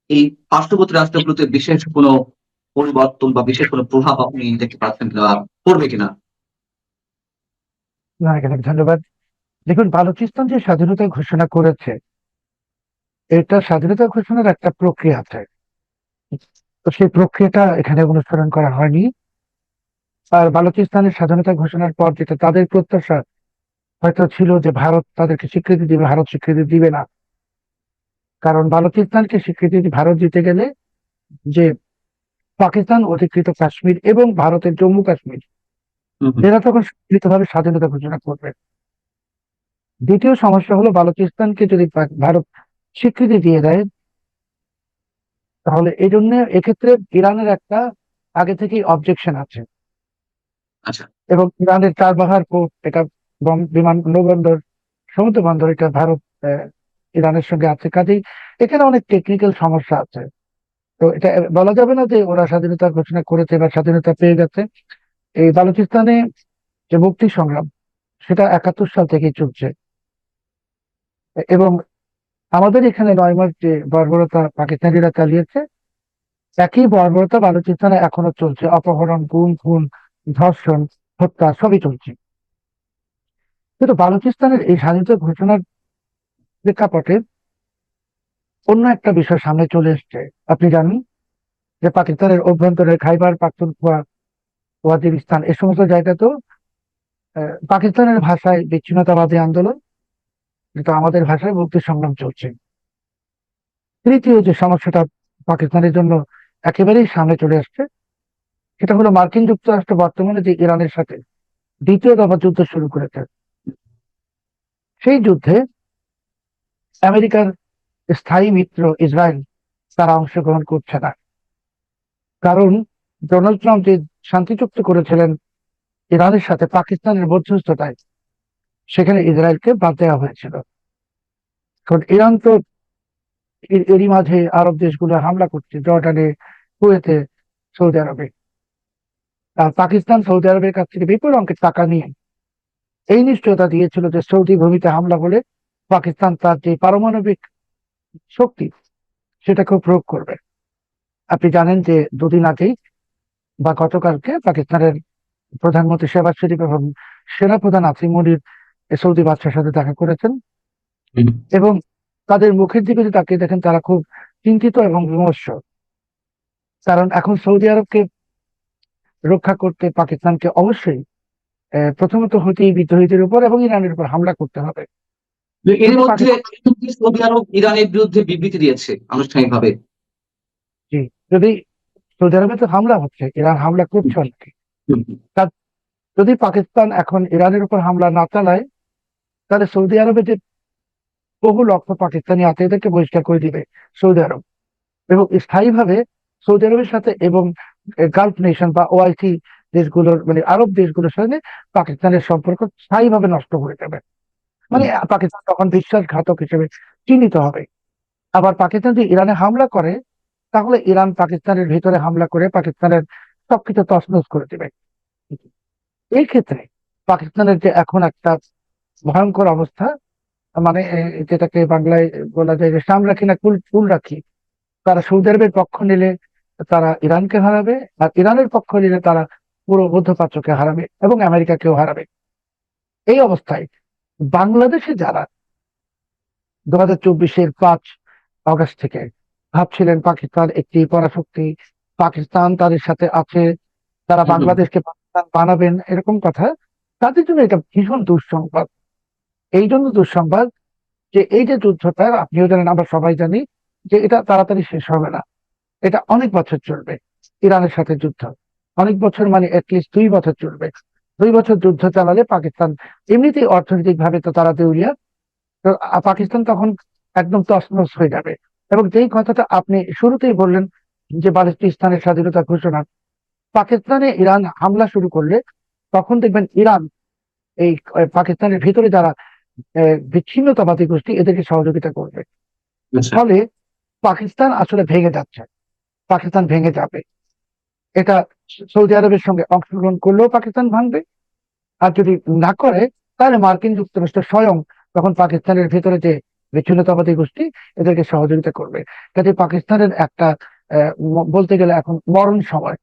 এই পার্শ্ববর্তী রাষ্ট্রগুলোতে বিশেষ কোনো পরিবর্তন বা বিশেষ কোনো প্রভাব আপনি দেখতে পাচ্ছেন কিনা, পড়বে কিনা? না, এখানে ধন্যবাদ। দেখুন, বালুচিস্তান যে স্বাধীনতা ঘোষণা করেছে, এটা স্বাধীনতা ঘোষণার একটা প্রক্রিয়া আছে। তো সেই প্রক্রিয়াটা এখানে অনুসরণ করা হয়নি। আর বালুচিস্তানের স্বাধীনতা ঘোষণার পর যেটা তাদের প্রত্যাশা হয়তো ছিল যে ভারত তাদেরকে স্বীকৃতি দিবে, ভারত স্বীকৃতি দিবে না। কারণ বালুচিস্তানকে স্বীকৃতি ভারত দিতে গেলে যে পাকিস্তান অধিকৃত কাশ্মীর এবং ভারতের জম্মু কাশ্মীর, হুম, হুম। এরা তখন সম্মিলিতভাবে স্বাধীনতা ঘোষণা করবে। দ্বিতীয় সমস্যা হলো, বালুচিস্তানকে যদি ভারত স্বীকৃতি দিয়ে দেয়, তাহলে এই জন্য এক্ষেত্রে ইরানের একটা আগে থেকেই অবজেকশন আছে। আচ্ছা। এবং ইরানের চারবাহার পোর্ট, এটা বিমান নৌবন্দর, সমুদ্র বন্দর, এটা ভারত ইরানের সঙ্গে আছে। কাজেই এখানে অনেক টেকনিক্যাল সমস্যা আছে। তো এটা বলা যাবে না যে ওরা স্বাধীনতা ঘোষণা করেছে বা স্বাধীনতা পেয়ে গেছে। এই বালুচিস্তানে যে মুক্তি সংগ্রাম, সেটা 71 সাল থেকেই চলছে। এবং আমাদের এখানে 9 মাস যে বর্বরতা পাকিস্তানিরা চালিয়েছে, একই বর্বরতা বালুচিস্তানে এখনো চলছে। অপহরণ, গুম, খুন, ধর্ষণ, হত্যা সবই চলছে। কিন্তু বালুচিস্তানের এই স্বাধীনতা ঘোষণার প্রেক্ষাপটে অন্য একটা বিষয় সামনে চলে এসছে। আপনি জানেন যে পাকিস্তানের অভ্যন্তরে খাইবার পাখতুনখোয়া, ওয়াজিরিস্তান, এই সমস্ত জায়গাতেও পাকিস্তানের ভাষায় বিচ্ছিন্নতাবাদী আন্দোলন, কিন্তু আমাদের ভাষায় মুক্তি সংগ্রাম চলছে। তৃতীয় যে সমস্যাটা পাকিস্তানের জন্য একেবারেই সামনে চলে আসছে, সেটা হলো মার্কিন যুক্তরাষ্ট্র বর্তমানে যে ইরানের সাথে দ্বিতীয় দফা যুদ্ধ শুরু করেছে, সেই যুদ্ধে আমেরিকার স্থায়ী মিত্র ইসরায়েল তারা অংশগ্রহণ করছে না। কারণ ডোনাল্ড ট্রাম্প যে শান্তি চুক্তি করেছিলেন ইরানের সাথে পাকিস্তানের মধ্যস্থতায়, সেখানে ইসরায়েলকে বাদ দেওয়া হয়েছিল। কারণ ইরান তো এরই মাঝে আরব দেশগুলো হামলা করছে, জর্ডানে, কুয়েতে, সৌদি আরবে। আর পাকিস্তান সৌদি আরবের কাছ থেকে বিপুল অঙ্কের টাকা নিয়ে এই নিশ্চয়তা দিয়েছিল যে সৌদি ভূমিতে হামলা হলে পাকিস্তান তার যে পারমাণবিক শক্তি, সেটাকেও প্রয়োগ করবে। আপনি জানেন যে দুদিন আগেই বা গতকালকে পাকিস্তানের প্রধানমন্ত্রী শেহবাজ শরীফ এবং সেনাপ্রধান আসিম মনির সৌদি বাদশার সাথে দেখা করেছেন। হুম। এবং তাদের মুখের দিকে যদি তাকিয়ে দেখেন, তারা খুব চিন্তিত এবং বিমর্ষ। কারণ এখন সৌদি আরবকে রক্ষা করতে পাকিস্তানকে অবশ্যই প্রথমত হতেই বিদ্রোহীদের উপর এবং ইরানের উপর হামলা করতে হবে। এর যদি মধ্যে পাকিস্তান সৌদি আরব ইরানের বিরুদ্ধে বিবৃতি দিয়েছে আনুষ্ঠানিকভাবে। জি, যদি সৌদি আরবে তো হামলা হচ্ছে, ইরান হামলা করছে অলরেডি। হুম, হুম। যদি পাকিস্তান এখন ইরানের উপর হামলা না চালায়, তাহলে সৌদি আরবে যে বহু লক্ষ পাকিস্তানি আছে, এদেরকে বহিষ্কার করে দিবে সৌদি আরব। এবং স্থায়ীভাবে সৌদি আরবের সাথে এবং গালফ নেশন বা ওআইসি দেশগুলোর, মানে আরব দেশগুলোর সাথে পাকিস্তানের সম্পর্ক স্থায়ীভাবে নষ্ট করে দেবে। মানে পাকিস্তান তখন বিশ্বাসঘাতক হিসেবে চিহ্নিত হবে। আবার পাকিস্তান যদি ইরানে হামলা করে, তাহলে ইরান পাকিস্তানের ভিতরে হামলা করে পাকিস্তানের সবকিছু তছনছ করে দেবে। এই ক্ষেত্রে পাকিস্তানের যে এখন একটা ভয়ঙ্কর অবস্থা, মানে যেটাকে বাংলায় বলা যায় যে সাম রাখি না কুল কুল রাখি, তারা সৌদি আরবের পক্ষ নিলে তারা ইরানকে হারাবে, আর ইরানের পক্ষ নিলে তারা পুরো মধ্যপ্রাচ্যকে হারাবে এবং আমেরিকাকেও হারাবে। এই অবস্থায় বাংলাদেশে যারা 2024-এর 5 আগস্ট থেকে ভাবছিলেন পাকিস্তান একটি পরাশক্তি, পাকিস্তান তাদের সাথে আছে, তারা হুম, হুম। বাংলাদেশকে পাকিস্তান বানাবেন, এরকম কথা, তাদের জন্য এটা ভীষণ দুঃসংবাদ। এই জন্য দুঃসংবাদ যে এই যে যুদ্ধটা, আপনিও জানেন, আমরা সবাই জানি যে এটা তাড়াতাড়ি শেষ হবে না। এটা অনেক বছর চলবে। ইরানের সাথে যুদ্ধ অনেক বছর, মানে অ্যাটলিস্ট 2 বছর চলবে। 2 বছর যুদ্ধ চালালে পাকিস্তান এমনিতেই অর্থনৈতিক ভাবে তো তারা দেউলিয়া। তো পাকিস্তান তখন একদম তছনছ হয়ে যাবে। এবং যেই কথাটা আপনি শুরুতেই বললেন যে বালুচিস্তানের স্বাধীনতা ঘোষণা, পাকিস্তানে ইরান হামলা শুরু করলে তখন দেখবেন ইরান এই পাকিস্তানের ভিতরে যারা বিচ্ছিন্নতাবাদী গোষ্ঠী, এদেরকে সহযোগিতা করবে। আচ্ছা। ফলে পাকিস্তান আসলে ভেঙে যাচ্ছে, পাকিস্তান ভেঙে যাবে। এটা সৌদি আরবের সঙ্গে অংশগ্রহণ করলেও পাকিস্তান ভাঙবে, আর যদি না করে তাহলে মার্কিন যুক্তরাষ্ট্র স্বয়ং তখন পাকিস্তানের ভেতরে যে বিচ্ছিন্নতাবাদী গোষ্ঠী এদেরকে সহযোগিতা করবে। কাজে পাকিস্তানের একটা বলতে গেলে এখন মরণ সময়,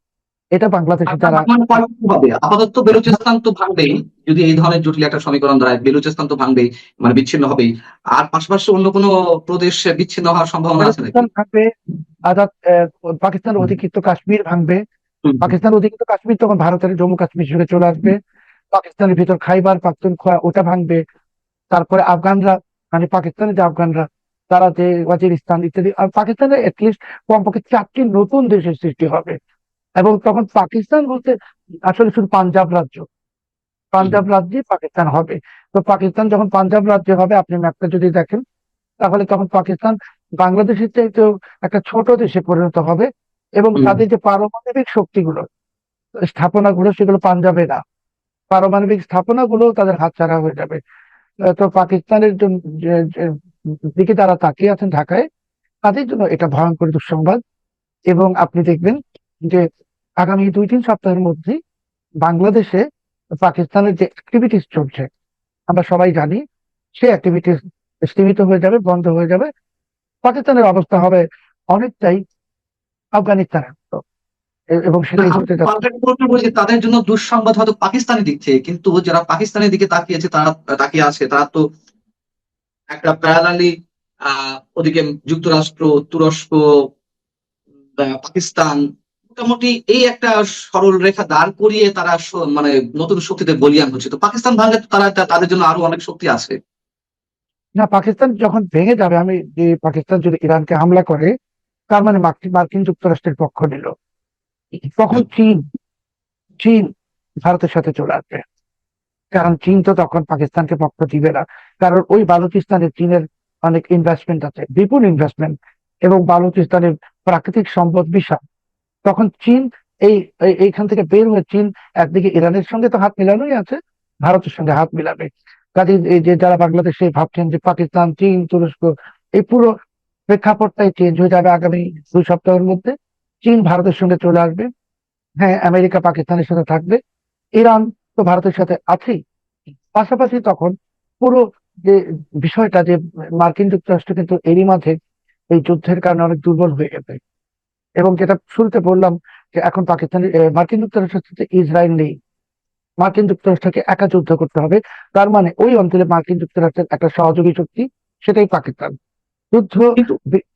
এটা বাংলাদেশে আপনার যারা মানে পয়েন্ট হবে আপাতত বেলুচিস্তান তো ভাঙবেই, যদি এই ধরনের জটিল একটা সমীকরণ দাঁড়ায় বেলুচিস্তান তো ভাঙবেই, মানে বিচ্ছিন্ন হবেই। আর পাশাপাশি অন্য কোনো প্রদেশ বিচ্ছিন্ন হওয়ার সম্ভাবনা আছে নাকি? পাকিস্তান ভাঙবে, আজাদ পাকিস্তানের অধিকৃত কাশ্মীর ভাঙবে। হুম, হুম, পাকিস্তান অধিকৃত কাশ্মীর তখন ভারতের জম্মু কাশ্মীর হিসেবে চলে আসবে। পাকিস্তানের ভিতর খাইবার পাখতুনখোয়া ওটা ভাঙবে। তারপরে আফগানরা, মানে পাকিস্তানের যে আফগানরা, তারা যে ওয়াজিরিস্তান ইত্যাদি, আর পাকিস্তানের এটলিস্ট কমপক্ষে 4টি নতুন দেশের সৃষ্টি হবে। এবং তখন পাকিস্তান বলতে আসলে শুধু পাঞ্জাব রাজ্য, হুম। পাঞ্জাব রাজ্যে পাকিস্তান হবে। তো পাকিস্তান যখন পাঞ্জাব রাজ্যে হবে, আপনি ম্যাপটা যদি দেখেন, তাহলে তখন পাকিস্তান বাংলাদেশের চাইতেও একটা ছোট দেশে পরিণত হবে। এবং হুম। তাদের যে পারমাণবিক শক্তিগুলো, স্থাপনাগুলো, সেগুলো পাঞ্জাবে না, পারমাণবিক স্থাপনাগুলো তাদের হাতছাড়া হয়ে যাবে। তো পাকিস্তানের দিকে তারা তাকিয়ে আছেন ঢাকায়, তাদের জন্য এটা ভয়ঙ্কর দুঃসংবাদ। এবং আপনি দেখবেন যে আগামী 2-3 সপ্তাহের মধ্যে বাংলাদেশে পাকিস্তানের যে অ্যাক্টিভিটিস চলছে আমরা সবাই জানি, সেই অ্যাক্টিভিটিস স্থগিত হয়ে যাবে, বন্ধ হয়ে যাবে। পাকিস্তানের অবস্থা হবে অনেকটাই আফগানিস্তানের মতো, এবং না, সেটাই আমি হতে যাচ্ছে। পাল্টা প্রশ্ন বলছি, তাদের জন্য দুঃসংবাদ হয়তো পাকিস্তানের দিক থেকে, কিন্তু যারা পাকিস্তানের দিকে তাকিয়েছে, তারা তাকিয়ে আছে, তারা তো একটা প্যারালালি ওদিকে যুক্তরাষ্ট্র, তুরস্ক, পাকিস্তান, মোটামুটি এই একটা সরল রেখা দাঁড় করিয়ে তারা মানে নতুন শক্তিতে বলিয়ান হচ্ছে। তো পাকিস্তান ভাঙলে তো তারা তাদের জন্য আরো অনেক শক্তি আছে। না, পাকিস্তান যখন ভেঙে যাবে, আমি যে পাকিস্তান যদি ইরানকে হামলা করে, তার মানে মার্কিন যুক্তরাষ্ট্রের পক্ষ নিল, তখন চীন চীন ভারতের সাথে চলে আসবে। কারণ চীন তো তখন পাকিস্তানকে পক্ষ দিবে না, কারণ ওই বালুচিস্তানে চীনের অনেক ইনভেস্টমেন্ট আছে, বিপুল ইনভেস্টমেন্ট, এবং বালুচিস্তানের প্রাকৃতিক সম্পদ বিশাল। তখন চীন এইখান থেকে বের হয়ে চীন একদিকে ইরানের সঙ্গে তো হাত মিলানোই আছে, ভারতের সঙ্গে হাত মিলাবে। কাজে এই যে যারা বাংলাদেশে ভাবছেন যে পাকিস্তান, চীন, তুরস্ক, এই পুরো প্রেক্ষাপটটাই চেঞ্জ হয়ে যাবে আগামী 2 সপ্তাহের মধ্যে। চীন ভারতের সঙ্গে চলে আসবে, হ্যাঁ, আমেরিকা পাকিস্তানের সাথে থাকবে, ইরান তো ভারতের সাথে আছেই। পাশাপাশি তখন পুরো যে বিষয়টা, যে মার্কিন যুক্তরাষ্ট্র কিন্তু এরই মাঝে এই যুদ্ধের কারণে অনেক দুর্বল হয়ে গেছে। এবং যেটা শুরুতে বললাম, যে এখন মার্কিন যুক্তরাষ্ট্রের সাথে ইসরায়েল নেই, মার্কিন যুক্তরাষ্ট্রকে একা যুদ্ধ করতে হবে। তার মানে ওই অঞ্চলে মার্কিন যুক্তরাষ্ট্রের একটা সহযোগী শক্তি, সেটাই পাকিস্তান। যুদ্ধ কিন্তু বি-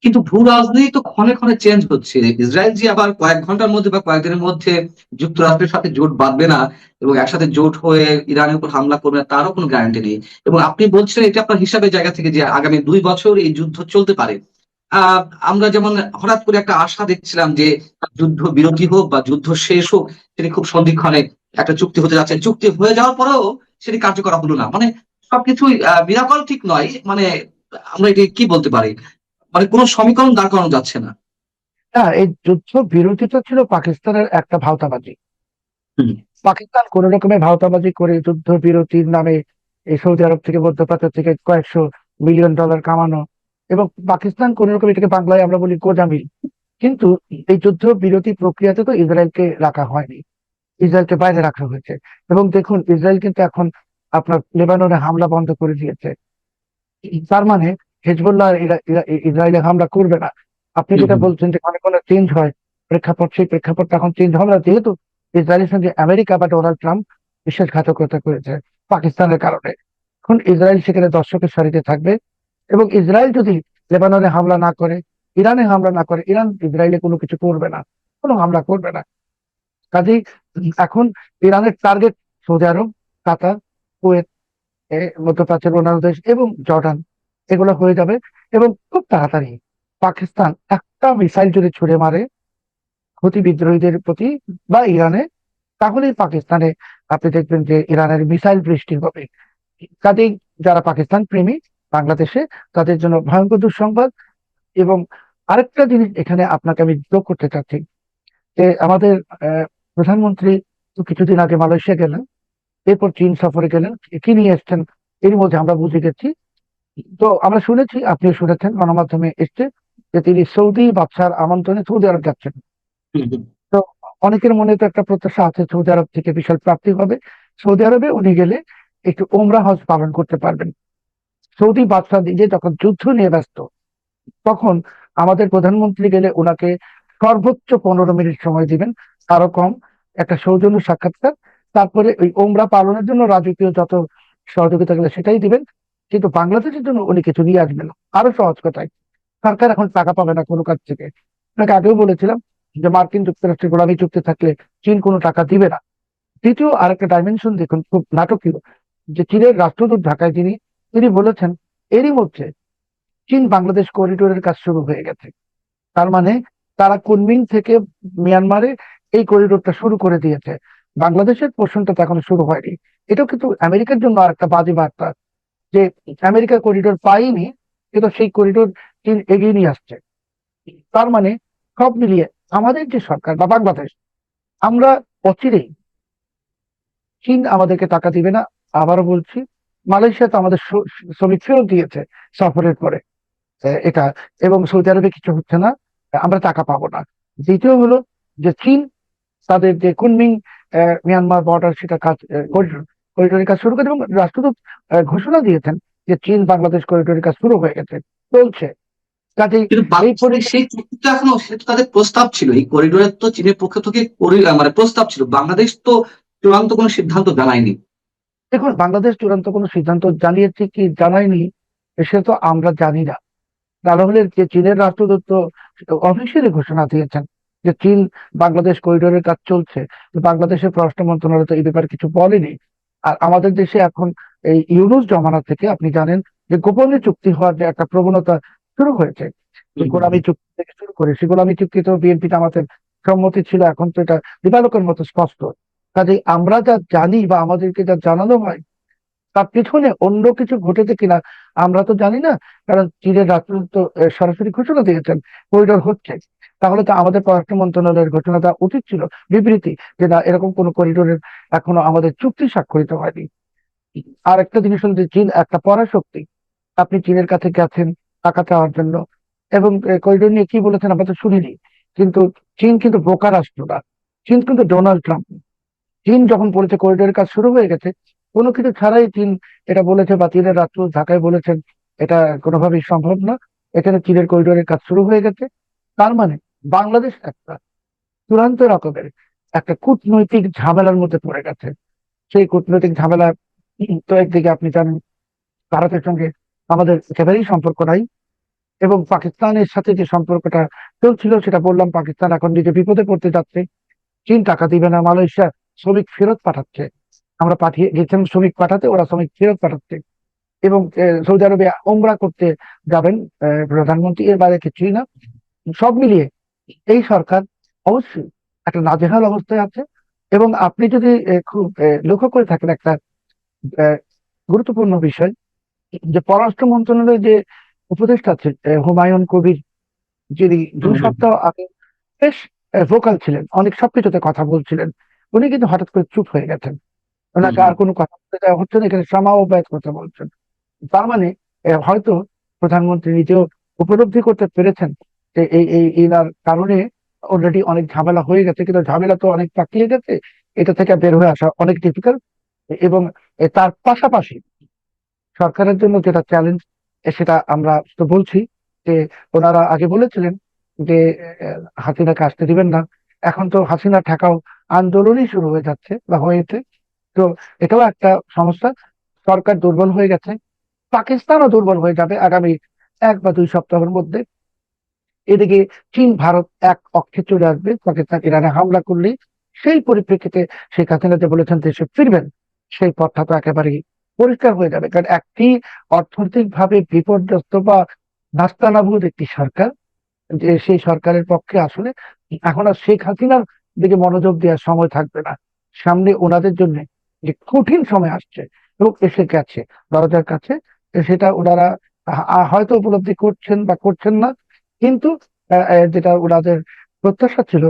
কিন্তু ভূ রাজনীতি তো ক্ষণে ক্ষণে চেঞ্জ হচ্ছে। ইসরায়েল যে আবার কয়েক ঘন্টার মধ্যে বা কয়েকদিনের মধ্যে যুক্তরাষ্ট্রের সাথে জোট বাঁধবে না এবং একসাথে জোট হয়ে ইরানের উপর হামলা করবে না, তারও কোনো গ্যারান্টি নেই। এবং আপনি বলছিলেন এটা আপনার হিসাবের জায়গা থেকে যে আগামী 2 বছর এই যুদ্ধ চলতে পারে। আহ আমরা যেমন হঠাৎ করে একটা আশা দেখছিলাম যে যুদ্ধ বিরতি হোক বা যুদ্ধ শেষ হোক, সেটি খুব সন্ধিক্ষণে একটা চুক্তি হতে যাচ্ছে, চুক্তি হয়ে যাওয়ার পরেও সেটি কার্যকর হলো না। মানে সবকিছুই মিরাকল ঠিক নয়, মানে আমরা এটি কি বলতে পারি, মানে কোনো সমীকরণ দাঁড় করানো যাচ্ছে না। হ্যাঁ, এই যুদ্ধ বিরতিটা ছিল পাকিস্তানের একটা ভাওতাবাজি। হুম, পাকিস্তান কোন রকমের ভাওতাবাজি করে যুদ্ধ বিরতির নামে এই সৌদি আরব থেকে, মধ্যপ্রাচ্য থেকে কয়েকশো মিলিয়ন ডলার কামানো, এবং পাকিস্তান কোন রকম, এটাকে বাংলায় আমরা বলি গোজামিল। কিন্তু এই যুদ্ধ বিরতি প্রক্রিয়াতে তো ইসরায়েলকে রাখা হয়নি, ইসরায়েলকে বাইরে রাখা হয়েছে। এবং দেখুন, ইসরায়েল কিন্তু এখন আপনার লেবাননে হামলা বন্ধ করে দিয়েছে। তার মানে হেজবুল্লাহ ইসরায়েলে হামলা করবে না। আপনি হুম, যেটা হুম, বলছেন যে অনেক অনেক চেঞ্জ হয় প্রেক্ষাপট, সেই প্রেক্ষাপটটা এখন চেঞ্জ হবে না, যেহেতু ইসরায়েলের সঙ্গে আমেরিকা বা ডোনাল্ড ট্রাম্প বিশ্বাসঘাতকতা করেছে পাকিস্তানের কারণে। এখন ইসরায়েল সেখানে দর্শকের সারিতে থাকবে। এবং ইসরায়েল যদি লেবাননে হামলা না করে, ইরানে হামলা না করে, ইরান ইসরায়েলে কোনো কিছু করবে না, কোনো হামলা করবে না। কাজেই এখন ইরানের টার্গেট সৌদি আরব, কাতার, কুয়েত, মধ্যপ্রাচ্যের অন্যান্য দেশ এবং জর্ডান, এগুলো হয়ে যাবে। এবং খুব তাড়াতাড়ি পাকিস্তান একটা মিসাইল যদি ছুড়ে মারে হুতি বিদ্রোহীদের প্রতি বা ইরানে, তাহলেই পাকিস্তানে আপনি দেখবেন যে ইরানের মিসাইল বৃষ্টি হবে। কাজেই যারা পাকিস্তান প্রেমী বাংলাদেশে, তাদের জন্য ভয়ঙ্কর দুঃসংবাদ। এবং আরেকটা জিনিস এখানে আপনাকে আমি যোগ করতে চাচ্ছি, যে আমাদের প্রধানমন্ত্রী তো কিছুদিন আগে মালয়েশিয়া গেলেন, এরপর চীন সফরে গেলেন, কি নিয়ে এসছেন এর মধ্যে আমরা বুঝে গেছি। তো আমরা শুনেছি, আপনিও শুনেছেন, গণমাধ্যমে এসছে যে তিনি সৌদি বাদশার আমন্ত্রণে সৌদি আরব যাচ্ছেন। হুম, হুম। তো অনেকের মনে তো একটা প্রত্যাশা আছে সৌদি আরব থেকে বিশাল প্রাপ্তি হবে, সৌদি আরবে উনি গেলে একটু ওমরা হজ পালন করতে পারবেন। সৌদি বাদশাহ নিজে যখন যুদ্ধ নিয়ে ব্যস্ত, তখন আমাদের প্রধানমন্ত্রী গেলে ওনাকে সর্বোচ্চ 15 মিনিট সময় দিবেন, আরো কম, একটা সৌজন্য সাক্ষাৎকার, তারপরে ওই ওমরা পালনের জন্য রাজকীয় যত সহযোগিতা গেলে সেটাই দিবেন। কিন্তু বাংলাদেশের জন্য উনি কিছু নিয়ে আসবেন না। আরো সহজ কথায়, সরকার এখন টাকা পাবে না কোনো কাছ থেকে। আপনাকে আগেও বলেছিলাম যে মার্কিন যুক্তরাষ্ট্রের গোলামি চুক্তি থাকলে চীন কোনো টাকা দিবে না। দ্বিতীয় আরেকটা ডাইমেনশন দেখুন, খুব নাটকীয়, যে চীনের রাষ্ট্রদূত ঢাকায় যিনি, তিনি বলেছেন এরই মধ্যে চীন বাংলাদেশ করিডোরের কাজ শুরু হয়ে গেছে। তার মানে তারা কুনমিং থেকে মিয়ানমারে এই করিডোরটা শুরু করে দিয়েছে, বাংলাদেশের পোর্শনটা তো এখনো শুরু হয়নি। এটাও কিন্তু আমেরিকার জন্য আরেকটা বাজে বার্তা, যে আমেরিকা করিডোর পাইনি, কিন্তু সেই করিডোর চীন এগিয়ে নিয়ে আসছে। তার মানে সব মিলিয়ে আমাদের যে সরকার বা বাংলাদেশ, আমরা অচিরেই, চীন আমাদেরকে টাকা দিবে না, আবারও বলছি, মালয়েশিয়া তো আমাদের শ্রমিক ফেরত দিয়েছে সফরের পরে, এটা, এবং সৌদি আরবে কিছু হচ্ছে না, আমরা টাকা পাবো না। দ্বিতীয় হলো যে চীন তাদের যে কুনমিং মিয়ানমার বর্ডার সেটা কাজ, করিডোরের কাজ শুরু করে, এবং রাষ্ট্রদূত ঘোষণা দিয়েছেন যে চীন বাংলাদেশ করিডোরের কাজ শুরু হয়ে গেছে, চলছে। কাজেই কিন্তু এই বাংলাদেশের সেই চুক্তিটা এখনো, সেটা তো তাদের প্রস্তাব ছিল, এই করিডোরের তো চীনের পক্ষ থেকে মানে প্রস্তাব ছিল, বাংলাদেশ তো চূড়ান্ত কোনো সিদ্ধান্ত জানায়নি। দেখুন, বাংলাদেশ চূড়ান্ত কোনো সিদ্ধান্ত জানিয়েছে কি জানায়নি সে তো আমরা জানি না। তাহলে যে চীনের রাষ্ট্রদূত তো অফিসিয়ালি ঘোষণা দিয়েছেন যে চীন বাংলাদেশ করিডোরের কাজ চলছে, তো বাংলাদেশের পররাষ্ট্র মন্ত্রণালয় তো এই ব্যাপারে কিছু বলেনি। আর আমাদের দেশে এখন এই ইউনূস জমানা থেকে আপনি জানেন যে গোপনে চুক্তি হওয়ার যে একটা প্রবণতা শুরু হয়েছে, যে গোলামি চুক্তি থেকে শুরু করে, সে গোলামি চুক্তি তো বিএনপি আমাদের সম্মতি ছিল, এখন তো এটা দিবালোকের মতো স্পষ্ট। কাজেই আমরা যা জানি বা আমাদেরকে যা জানানো হয়, তার পিছনে অন্য কিছু ঘটেছে কিনা আমরা তো জানি না, কারণ চীনের রাষ্ট্রদূত তো সরাসরি ঘোষণা দিয়েছেন করিডোর হচ্ছে। তাহলে তো আমাদের পররাষ্ট্র মন্ত্রণালয়ের ঘোষণা দেওয়া উচিত ছিল, বিবৃতি, যে না, এরকম কোন করিডোরের এখনো আমাদের চুক্তি স্বাক্ষরিত হয়নি। আর একটা জিনিস হল যে চীন একটা পরাশক্তি। আপনি চীনের কাছে গেছেন টাকা চাওয়ার জন্য, এবং করিডোর নিয়ে কি বলেছেন আমরা তো শুনিনি, কিন্তু চীন কিন্তু বোকা রাষ্ট্র না, চীন কিন্তু ডোনাল্ড ট্রাম্প। চীন যখন বলেছে করিডোরের কাজ শুরু হয়ে গেছে, কোনো কিছু ছাড়াই চীন এটা বলেছে, বা চীনের রাষ্ট্রদূত ঢাকায় বলেছেন এটা কোনোভাবেই সম্ভব না, এখানে চীনের করিডোরের কাজ শুরু হয়ে গেছে। তার মানে বাংলাদেশ একটা চূড়ান্ত রকমের একটা কূটনৈতিক ঝামেলার মধ্যে পড়ে গেছে। সেই কূটনৈতিক ঝামেলা, তো একদিকে আপনি জানেন ভারতের সঙ্গে আমাদের একেবারেই সম্পর্ক নাই, এবং পাকিস্তানের সাথে যে সম্পর্কটা চলছিল সেটা বললাম, পাকিস্তান এখন নিজে বিপদে পড়তে যাচ্ছে। চীন টাকা দিবে না, মালয়েশিয়া শ্রমিক ফেরত পাঠাচ্ছে, আমরা পাঠিয়ে গেছিলাম শ্রমিক পাঠাতে, ওরা শ্রমিক ফেরত পাঠাচ্ছে। এবং সৌদি আরবে ওমরা করতে যাবেন প্রধানমন্ত্রী, এর বাইরে কিছুই না। সব মিলিয়ে এই সরকার অবশ্যই একটা নাজেহাল অবস্থায় আছে। এবং আপনি যদি খুব লক্ষ্য করে থাকেন একটা আহ, গুরুত্বপূর্ণ বিষয়, যে পররাষ্ট্র মন্ত্রণালয়ের যে উপদেষ্টা আছে হুমায়ুন কবির, যিনি 2 সপ্তাহ আগে বেশ ভোকাল ছিলেন, অনেক সবকিছুতে কথা বলছিলেন, উনি কিন্তু হঠাৎ করে চুপ হয়ে গেছেন। ওনাকে আর কোনো কথা বলতে দেওয়া হচ্ছে না, এখানে সামাও ব্যয় কথা বলছেন। তার মানে হয়তো প্রধানমন্ত্রী নিজেও উপলব্ধি করতে পেরেছেন যে এনার কারণে অলরেডি অনেক ঝামেলা হয়ে গেছে, কিন্তু ঝামেলা তো অনেক পাকিয়ে গেছে, এটা থেকে বের হয়ে আসা অনেক ডিফিকাল্ট। এবং তার পাশাপাশি সরকারের জন্য যেটা চ্যালেঞ্জ, সেটা আমরা তো বলছি যে ওনারা আগে বলেছিলেন যে হাসিনাকে আসতে দিবেন না, এখন তো হাসিনা ঠেকাও আন্দোলনই শুরু হয়ে যাচ্ছে বা হয়েছে। তো এটাও একটা সমস্যা, সরকার দুর্বল হয়ে গেছে, পাকিস্তানও দুর্বল হয়ে যাবে আগামী 1 বা 2 সপ্তাহের মধ্যে। এদিকে চীন ভারত এক অক্ষে চলে আসবে, পাকিস্তান ইরানে হামলা করলেই সেই পরিপ্রেক্ষিতে শেখ হাসিনা যে বলেছেন দেশে ফিরবেন, সেই পথটা তো একেবারেই পরিষ্কার হয়ে যাবে। কারণ একটি অর্থনৈতিক ভাবে বিপর্যস্ত বা নাস্তানাবুদ একটি সরকার, যে সেই সরকারের পক্ষে আসলে এখন আর শেখ হাসিনার দিকে মনোযোগ দেওয়ার সময় থাকবে না। সামনে ওনাদের জন্য যে কঠিন সময় আসছে এবং এসে গেছে দরজার কাছে, সেটা ওনারা হয়তো উপলব্ধি করছেন বা করছেন না। কিন্তু যেটা ওনাদের প্রত্যাশা ছিল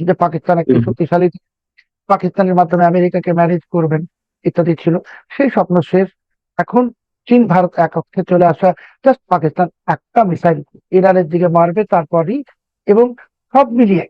যে পাকিস্তান একটি শক্তিশালী, পাকিস্তানের মাধ্যমে আমেরিকাকে ম্যানেজ করবেন ইত্যাদি ছিল, সেই স্বপ্ন শেষ। এখন চীন ভারত এক অক্ষে চলে আসা, জাস্ট পাকিস্তান একটা মিসাইল ইরানের দিকে মারবে তারপরই। এবং সব মিলিয়ে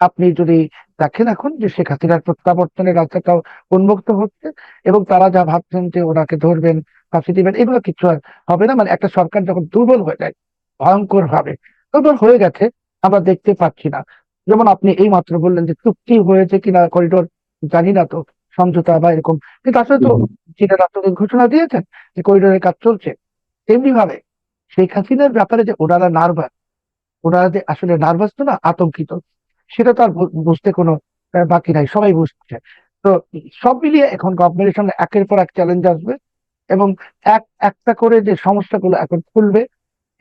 আপনি যদি দেখেন এখন যে শেখ হাসিনার প্রত্যাবর্তনের রাস্তাটাও উন্মুক্ত হচ্ছে, এবং তারা যা ভাবছেন যে ওনাকে ধরবেন, ফাঁসি দিবেন, এগুলো কিছু আর হবে না। মানে একটা সরকার যখন দুর্বল হয়ে যায় ভয়ঙ্কর ভাবে, দুর্বল হয়ে গেছে, আমরা দেখতে পাচ্ছি না। যেমন আপনি এই মাত্র বললেন যে চুক্তি হয়েছে কিনা করিডোর, জানি না তো, সমঝোতা বা এরকম, কিন্তু আসলে তো চীনের রাষ্ট্রদূত ঘোষণা দিয়েছেন যে করিডোরের কাজ চলছে। তেমনি ভাবে শেখ হাসিনার ব্যাপারে যে ওনারা নার্ভাস, ওনারা যে আসলে নার্ভাস তো না, আতঙ্কিত, সেটা তো আর বুঝতে কোনো বাকি নাই, সবাই বুঝছে। তো সব মিলিয়ে এখন গভর্নমেন্টের সামনে একের পর এক চ্যালেঞ্জ আসবে, এবং একটা করে যে সমস্যাগুলো এখন খুলবে,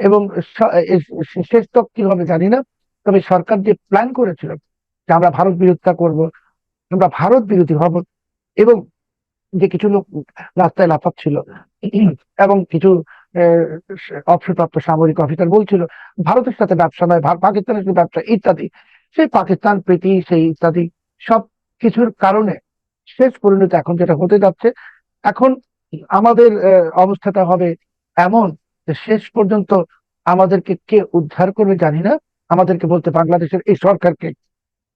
এবং শেষ তক কি হবে জানি না। তবে সরকার যে প্ল্যান করেছিল যে আমরা ভারত বিরোধিতা করব, আমরা ভারত বিরোধী হব, এবং যে কিছু লোক রাস্তায় লাফাচ্ছিল এবং কিছু আহ, অবসরপ্রাপ্ত সামরিক অফিসার বলছিল ভারতের সাথে ব্যবসা নয়, পাকিস্তানের সাথে ব্যবসা ইত্যাদি, সেই পাকিস্তান প্রীতি, সেই ইত্যাদি সব কিছুর কারণে শেষ পরিণতি এখন যেটা হতে যাচ্ছে, এখন আমাদের অবস্থাটা হবে এমন যে শেষ পর্যন্ত আমাদেরকে কে উদ্ধার করবে জানি না, আমাদেরকে বলতে বাংলাদেশের এই সরকারকে।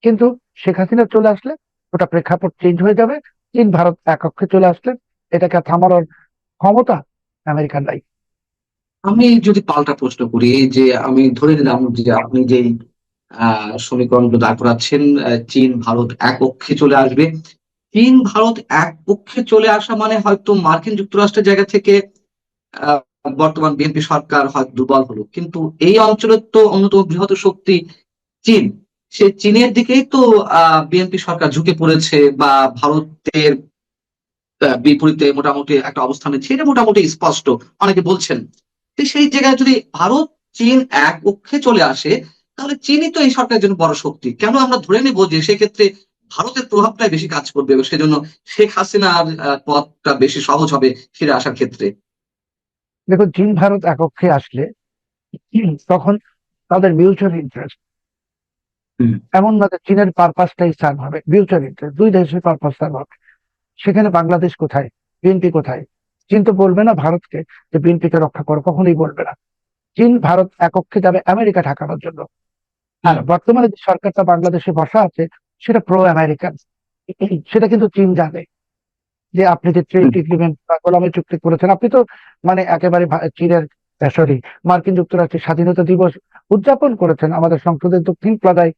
কিন্তু শেখ হাসিনা চলে আসলে ওটা প্রেক্ষাপট চেঞ্জ হয়ে যাবে। চীন ভারত এককক্ষে চলে আসলে এটাকে থামানোর ক্ষমতা আমেরিকার নাই। আমি যদি পাল্টা প্রশ্ন করি, যে আমি ধরে নিলাম যে আপনি যেই সমীকরণগুলো দাঁড় করাচ্ছেন, চীন ভারত এক পক্ষে চলে আসবে। চীন ভারত এক পক্ষে চলে আসা মানে হয়তো মার্কিন যুক্তরাষ্ট্রের জায়গা থেকে আহ, বর্তমান বিএনপি সরকার হয়তো দুর্বল হলো, কিন্তু এই অঞ্চলের তো অন্যতম বৃহৎ শক্তি চীন। সে চীনের দিকেই তো বিএনপি সরকার ঝুঁকে পড়েছে, বা ভারতের বিপরীতে মোটামুটি একটা অবস্থান নিচ্ছে, এটা মোটামুটি স্পষ্ট, অনেকে বলছেন। তো সেই জায়গায় যদি ভারত চীন এক পক্ষে চলে আসে, তাহলে চীনই তো এই সরকারের জন্য বড় শক্তি। কেন আমরা ধরে নেবো যে সেক্ষেত্রে ভারতের প্রভাবটাই বেশি কাজ করবে, এবং সেজন্য শেখ হাসিনার পথটা বেশি সহজ হবে ফিরে আসার ক্ষেত্রে? দেখুন, চীন ভারত এককক্ষে আসলে তখন তাদের মিউচুয়াল ইন্টারেস্ট, হুম। এমন না যে চীনের পারপাসটাই সার্ভ হবে, মিউচুয়াল ইন্টারেস্ট, দুই দেশের পারপাস সার্ভ হবে। সেখানে বাংলাদেশ কোথায়, বিএনপি কোথায়? চীন তো বলবে না ভারতকে যে বিএনপিকে রক্ষা করো, কখনোই বলবে না। চীন ভারত এককক্ষে যাবে আমেরিকা ঠেকানোর জন্য। আর হুম। বর্তমানে যে সরকারটা বাংলাদেশে বসা আছে সেটা প্রো আমেরিকান, সেটা কিন্তু চীন জানে। যে আপনি যে ট্রেড হুম। এগ্রিমেন্ট বা গোলামি চুক্তি করেছেন, আপনি তো মানে একেবারে চীনের, সরি, মার্কিন যুক্তরাষ্ট্রের স্বাধীনতা দিবস উদযাপন করেছেন আমাদের সংসদের দক্ষিণ প্লাজায়,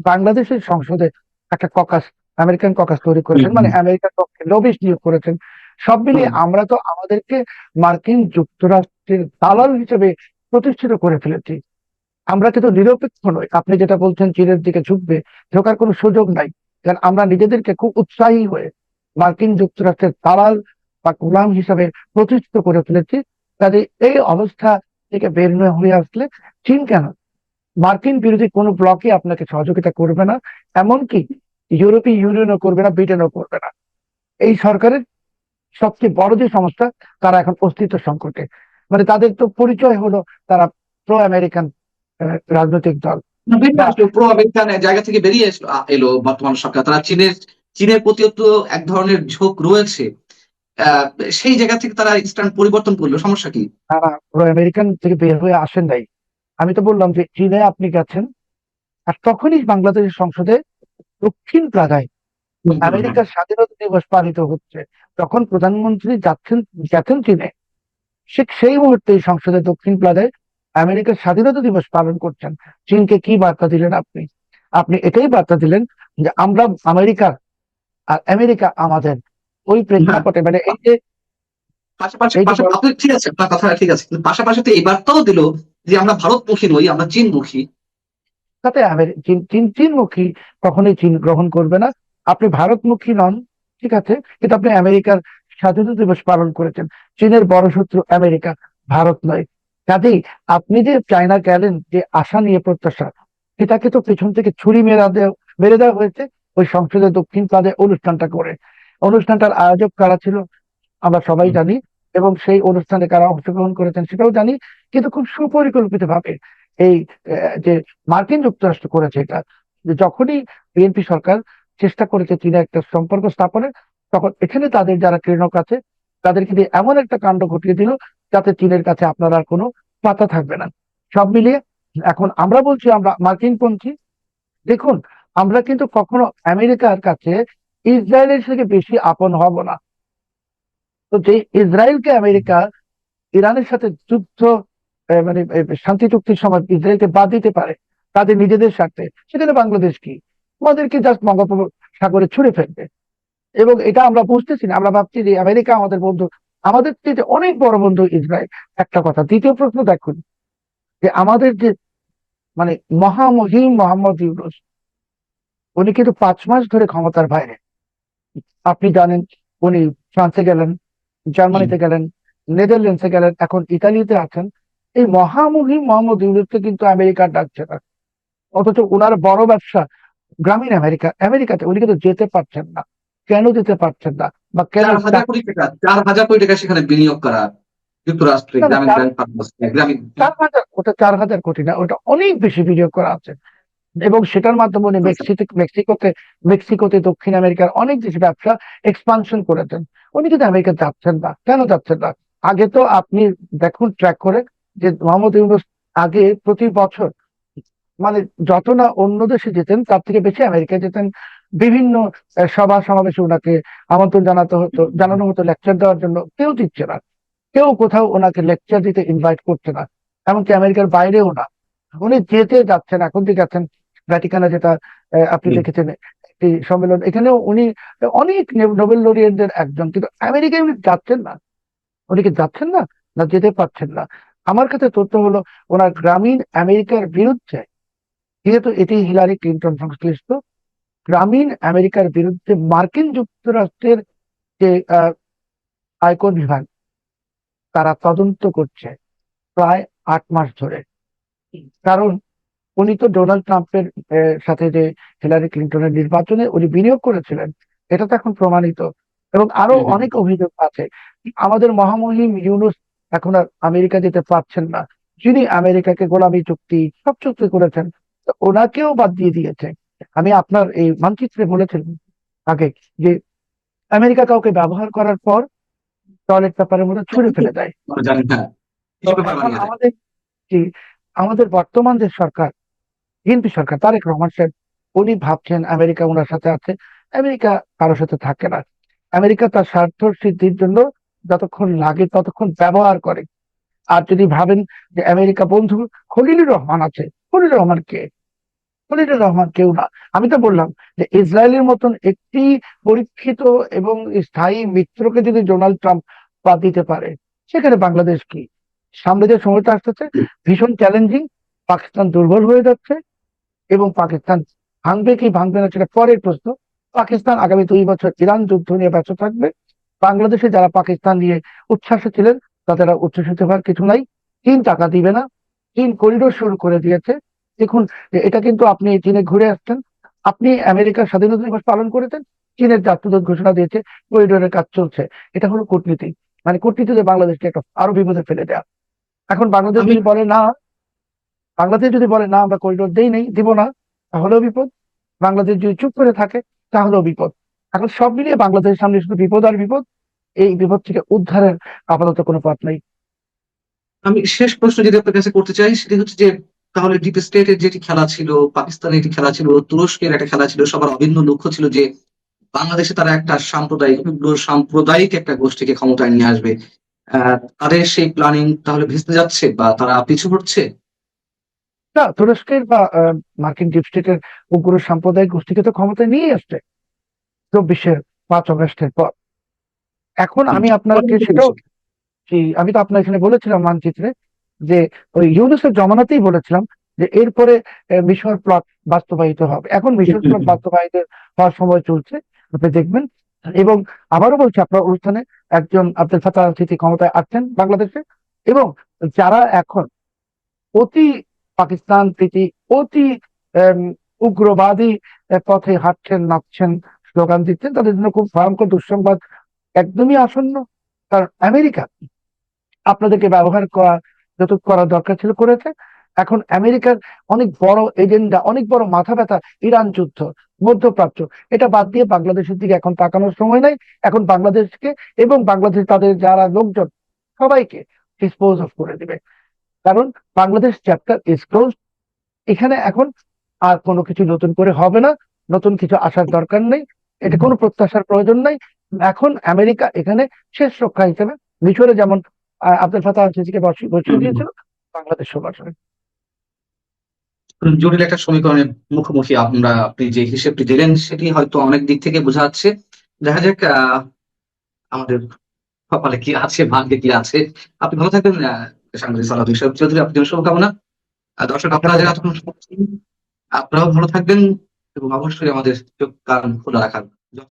বাংলাদেশের সংসদে একটা ককাস, আমেরিকান ককাস তৈরি করেছেন, মানে হুম। আমেরিকার পক্ষে লবিস্ট নিয়োগ করেছেন। সব মিলিয়ে হুম। আমরা তো আমাদেরকে মার্কিন যুক্তরাষ্ট্রের দালাল হিসেবে প্রতিষ্ঠিত করে ফেলেছি। আমরা কিন্তু নিরপেক্ষ নই। আপনি যেটা বলছেন চীনের দিকে ঝুঁকবে, ঝোঁকার কোনো সুযোগ নাই, কারণ আমরা নিজেদেরকে খুব উৎসাহী হয়ে মার্কিন যুক্তরাষ্ট্রের দালাল বা গোলাম হিসাবে প্রতিষ্ঠিত করে ফেলেছি। কাজে এই অবস্থা থেকে বের হয়ে আসলে চীন কেন, মার্কিন বিরোধী কোনো ব্লকে আপনাকে সহযোগিতা করবে না, এমনকি ইউরোপীয় ইউনিয়নও করবে না, ব্রিটেনও করবে না। এই সরকারের সবচেয়ে বড় যে সমস্যা, তারা এখন অস্তিত্ব সংকটে। মানে তাদের তো পরিচয় হলো তারা প্রো আমেরিকান রাজনৈতিক দল, বেরিয়ে বা আসলো, প্রো আমেরিকান জায়গা থেকে বেরিয়ে এলো বর্তমান সরকার। তারা চীনের চীনের প্রতিও তো এক ধরনের ঝোঁক রয়েছে। আহ, সেই জায়গা থেকে তারা ইনস্ট্যান্ট পরিবর্তন করলো, সমস্যা কি? তারা প্রো আমেরিকান থেকে বের হয়ে আসেন নাই। আমি তো বললাম যে চীনে আপনি গেছেন, আর তখনই বাংলাদেশের সংসদে দক্ষিণ প্লাজায় হুম। হুম। হুম। আমেরিকার স্বাধীনতা দিবস পালিত হচ্ছে, যখন প্রধানমন্ত্রী যাচ্ছেন, গেছেন চীনে, সেই মুহূর্তে এই সংসদের দক্ষিণ প্লাজায় আমেরিকার স্বাধীনতা দিবস পালন করছেন। চীনকে কি বার্তা দিলেন আপনি? আপনি এটাই বার্তা দিলেন যে আমরা আমেরিকার, আর আমেরিকা আমাদের। ওই হ্যাঁ। প্রেক্ষাপটে মানে এই যে, পাশাপাশি এই যে পাশাপাশি আপনি ঠিক আছে, আপনার কথা ঠিক আছে, কিন্তু পাশাপাশি তো এই বার্তাও দিল যে আমরা ভারতমুখী নই, আমরা চীনমুখী। সাথে চীন চীন চীনমুখী কখনোই চীন গ্রহণ করবে না। আপনি ভারতমুখী নন, ঠিক আছে, কিন্তু আপনি আমেরিকার স্বাধীনতা দিবস পালন করেছেন। চীনের বড় শত্রু আমেরিকা, ভারত নয়। কাজেই আপনি যে চায়না গেলেন যে আশা নিয়ে, প্রত্যাশা, সেটাকে তো পেছন থেকে ছুরি মেরে দেওয়া হয়েছে ওই সংসদের দক্ষিণ প্লাজায় অনুষ্ঠানটা করে। অনুষ্ঠানটার আয়োজক কারা ছিল আমরা সবাই জানি, এবং সেই অনুষ্ঠানে কারা অংশগ্রহণ করেছেন সেটাও জানি। কিন্তু খুব সুপরিকল্পিত ভাবে এই যে মার্কিন যুক্তরাষ্ট্র করেছে এটা, যে যখনই বিএনপি সরকার চেষ্টা করেছে চীনের একটা সম্পর্ক স্থাপনের, তখন এখানে তাদের যারা ক্রীড়ক আছে তাদেরকে দিয়ে এমন একটা কাণ্ড ঘটিয়ে দিল যাতে চীনের কাছে আপনার আর কোনো পাতা থাকবে না। সব মিলিয়ে এখন আমরা বলছি আমরা মার্কিন পন্থী। দেখুন, আমরা কিন্তু কখনো আমেরিকার কাছে ইসরায়েলের থেকে বেশি আপন হব না। তো যে ইসরায়েলকে আমেরিকা ইরানের সাথে যুদ্ধ মানে শান্তি চুক্তির সময় ইসরায়েলকে বাদ দিতে পারে তাদের নিজেদের স্বার্থে, সেখানে বাংলাদেশ কি? আমাদেরকে জাস্ট বঙ্গোপসাগরে ছুড়ে ফেলবে। এবং এটা আমরা বুঝতেছি না, আমরা ভাবছি যে আমেরিকা আমাদের বন্ধু, আমাদের থেকে অনেক বড় বন্ধু ইসরায়েল। একটা কথা। দ্বিতীয় প্রশ্ন দেখুন, যে আমাদের যে মানে মহামহিম মোহাম্মদ ইউনূস, উনি কিন্তু 5 মাস ধরে ক্ষমতার বাইরে। আপনি জানেন, উনি ফ্রান্সে গেলেন, হুম। জার্মানিতে গেলেন, নেদারল্যান্ডসে গেলেন, এখন ইতালিতে আছেন। এই মহামহিম মোহাম্মদ ইউনূসকে কিন্তু আমেরিকা ডাকছে না। অথচ ওনার বড় ব্যবসা গ্রামীণ আমেরিকাতে উনি কিন্তু যেতে পারছেন না। কেন যেতে পারছেন না, বা কেন 4,000 কোটি টাকা সেখানে বিনিয়োগ করা যুক্তরাষ্ট্রে না, গ্রামীণ ব্যাংক গ্রামীণ। 4,000, ওটা 4,000 কোটি না, ওটা অনেক বেশি বিনিয়োগ করা আছে। এবং সেটার মাধ্যমে উনি মেক্সিকোতে দক্ষিণ আমেরিকার অনেক দেশে ব্যবসা এক্সপানশন করেছেন। উনি কিন্তু আমেরিকা যাচ্ছেন না, কেন যাচ্ছেন না? আগে তো আপনি দেখুন ট্র্যাক করে, যে মোহাম্মদ ইউনূস আগে প্রতি বছর মানে যত না অন্য দেশে যেতেন তার থেকে বেশি আমেরিকায় যেতেন। বিভিন্ন সভা সমাবেশে ওনাকে আমন্ত্রণ জানানো হতো লেকচার দেওয়ার জন্য, কেউ দিচ্ছে না। কেউ কোথাও ওনাকে লেকচার দিতে ইনভাইট করছে না, এমনকি আমেরিকার বাইরেও না। উনি যেতে যাচ্ছেন, এখন যে যাচ্ছেন ভ্যাটিকানে, যেটা আপনি হুম। দেখেছেন একটি সম্মেলন, এখানেও উনি অনেক নোবেল লরিয়েটদের একজন, কিন্তু আমেরিকায় উনি যাচ্ছেন না। উনি কি যাচ্ছেন না, না যেতে পারছেন না? আমার কাছে তথ্য হলো, ওনার গ্রামীণ আমেরিকার বিরুদ্ধে, যেহেতু এটি হিলারি ক্লিন্টন সংশ্লিষ্ট, গ্রামীণ আমেরিকার বিরুদ্ধে মার্কিন যুক্তরাষ্ট্রের যে আয়কর বিভাগ, তারা তদন্ত করছে প্রায় 8 মাস ধরে। কারণ উনি তো ডোনাল্ড ট্রাম্পের সাথে যে হিলারি ক্লিন্টনের নির্বাচনে উনি বিনিয়োগ করেছিলেন, এটা তো এখন প্রমাণিত। এবং আরো হুম, হুম। অনেক অভিযোগ আছে। আমাদের মহামহিম ইউনূস এখন আর আমেরিকা যেতে পারছেন না, যিনি আমেরিকাকে গোলামি চুক্তি সব চুক্তি করেছেন, তো ওনাকেও বাদ দিয়ে দিয়েছে। আমি আপনার এই মানচিত্রে বলেছিলাম আগে, যে আমেরিকা কাউকে ব্যবহার করার পর টয়লেট পেপারের মধ্যে ছুঁড়ে ফেলে দেয়। আমরা জানি না, তো টিস্যু পেপার এখন বানিয়ে দেয়। যে আমাদের বর্তমান যে সরকার, বিএনপি সরকার, তারেক রহমান সাহেব, উনি ভাবছেন আমেরিকা ওনার সাথে আছে। আমেরিকা কারোর সাথে থাকে না। আমেরিকা তার স্বার্থ সিদ্ধির জন্য যতক্ষণ লাগে ততক্ষণ ব্যবহার করে। আর যদি ভাবেন যে আমেরিকা বন্ধু, খলিলুর রহমান আছে। খলিলুর রহমান কে? খলিলুর রহমান কেউ না। আমি তো বললাম যে ইসরায়েলের মতন একটি পরীক্ষিত এবং স্থায়ী মিত্রকে যদি ডোনাল্ড ট্রাম্প বাদ দিতে পারে, সেখানে বাংলাদেশ কি? সামনে যে সময়টা আসতেছে ভীষণ চ্যালেঞ্জিং। পাকিস্তান দুর্বল হয়ে যাচ্ছে, এবং পাকিস্তান ভাঙবে কি ভাঙবে না সেটা পরের প্রশ্ন। পাকিস্তান আগামী 2 বছর ইরান যুদ্ধ নিয়ে ব্যস্ত থাকবে। বাংলাদেশে যারা পাকিস্তান নিয়ে উচ্ছ্বাসে ছিলেন, তাদের আর উচ্ছ্বসিত হওয়ার কিছু নাই। চীন টাকা দিবে না, চীন করিডোর শুরু করে দিয়েছে। দেখুন, যে এটা কিন্তু আপনি চীনে ঘুরে আসছেন, আপনি আমেরিকার স্বাধীনতা দিবস পালন করেছেন, চীনের রাষ্ট্রদূত ঘোষণা দিয়েছে করিডোরের কাজ চলছে। এটা হলো কূটনীতি। মানে কূটনীতিতে বাংলাদেশকে একটা আরো বিপদে ফেলে দেয়া। এখন বাংলাদেশ আমি যদি বলে না, বাংলাদেশ যদি বলে না আমরা করিডোর দিব না, তাহলেও বিপদ। বাংলাদেশ যদি চুপ করে থাকে, তাহলেও বিপদ। এখন সব মিলিয়ে বাংলাদেশের সামনে শুধু বিপদ আর বিপদ। এই বিপদ থেকে উদ্ধারের আপাতত কোনো পথ নেই। আমি শেষ প্রশ্ন যদি আপনার কাছে করতে চাই, সেটি হচ্ছে যে তাহলে ডিপ স্টেটের যেটি খেলা ছিল, পাকিস্তানের একটি খেলা ছিল, তুরস্কের একটা খেলা ছিল, সবার অভিন্ন লক্ষ্য ছিল যে বাংলাদেশে তারা একটা সাম্প্রদায়িক উগ্র সাম্প্রদায়িক একটা গোষ্ঠীকে ক্ষমতায় নিয়ে আসবে। তাদের সেই প্ল্যানিং তাহলে ভেস্তে যাচ্ছে বা তারা পিছু হটছে? না, তুরস্কের বা মার্কিন ডিপ স্টেটের উগ্র সাম্প্রদায়িক গোষ্ঠীকে তো ক্ষমতায় নিয়ে আসছে 24-5 আগস্টের পর। এখন হুম। আমি আপনাকে সেটাও, আমি তো আপনার এখানে বলেছিলাম মানচিত্রে, যে ওই ইউনুসের জমানাতেই বলেছিলাম যে এরপরে মিশর প্লট বাস্তবায়িত হবে। এখন মিশর প্লট বাস্তবায়িত হওয়ার সময় চলছে, আপনি দেখবেন। এবং আবারও বলছি, আপনার অনুষ্ঠানে একজন আব্দুল ফাত্তাহ আল সিসি ক্ষমতায় আসছেন বাংলাদেশে, এবং যারা এখন অতি পাকিস্তান প্রীতি, অতি আম, উগ্রবাদী পথে হাঁটছেন, নাচছেন, স্লোগান দিচ্ছেন, তাদের জন্য খুব ভয়ঙ্কর দুঃসংবাদ একদমই আসন্ন। কারণ আমেরিকা আপনাদেরকে ব্যবহার করা দরকার ছিল করেছে। এখন আমেরিকার অনেক বড় এজেন্ডা, অনেক বড় মাথা ব্যথা ইরান যুদ্ধ, মধ্যপ্রাচ্য, এটা বাদ দিয়ে বাংলাদেশের দিকে এখন তাকানোর সময় নাই। এখন বাংলাদেশকে এবং বাংলাদেশ তাদের যারা লোকজন, সবাইকে ডিসপোজ অফ করে দিবে। কারণ বাংলাদেশ চ্যাপ্টার ইজ ক্লোজ। এখানে এখন আর কোনো কিছু নতুন করে হবে না। নতুন কিছু আসার দরকার নেই, এটা কোনো প্রত্যাশার প্রয়োজন নেই। এখন আমেরিকা এখানে শেষ রক্ষা হিসেবে মিশরে যেমন আব্দুল ফাতাহ আল সিসিকে বসিয়ে দিয়েছিল, বাংলাদেশও বসাবে। জটিল একটা সমীকরণের মুখোমুখি আমরা। আপনি যে হিসেবটি দিলেন সেটি হয়তো অনেক দিক থেকে বোঝা যাচ্ছে। দেখা যাক আমাদের কপালে কি আছে, ভাগ্যে কি আছে। আপনি ভালো থাকবেন সাংবাদিক সালাউদ্দিন চৌধুরী, আপনার শুভকামনা। দর্শক আপনারা যারা এতক্ষণ শুনছেন, আপনারাও ভালো থাকবেন এবং অবশ্যই আমাদের চোখ কান খোলা রাখার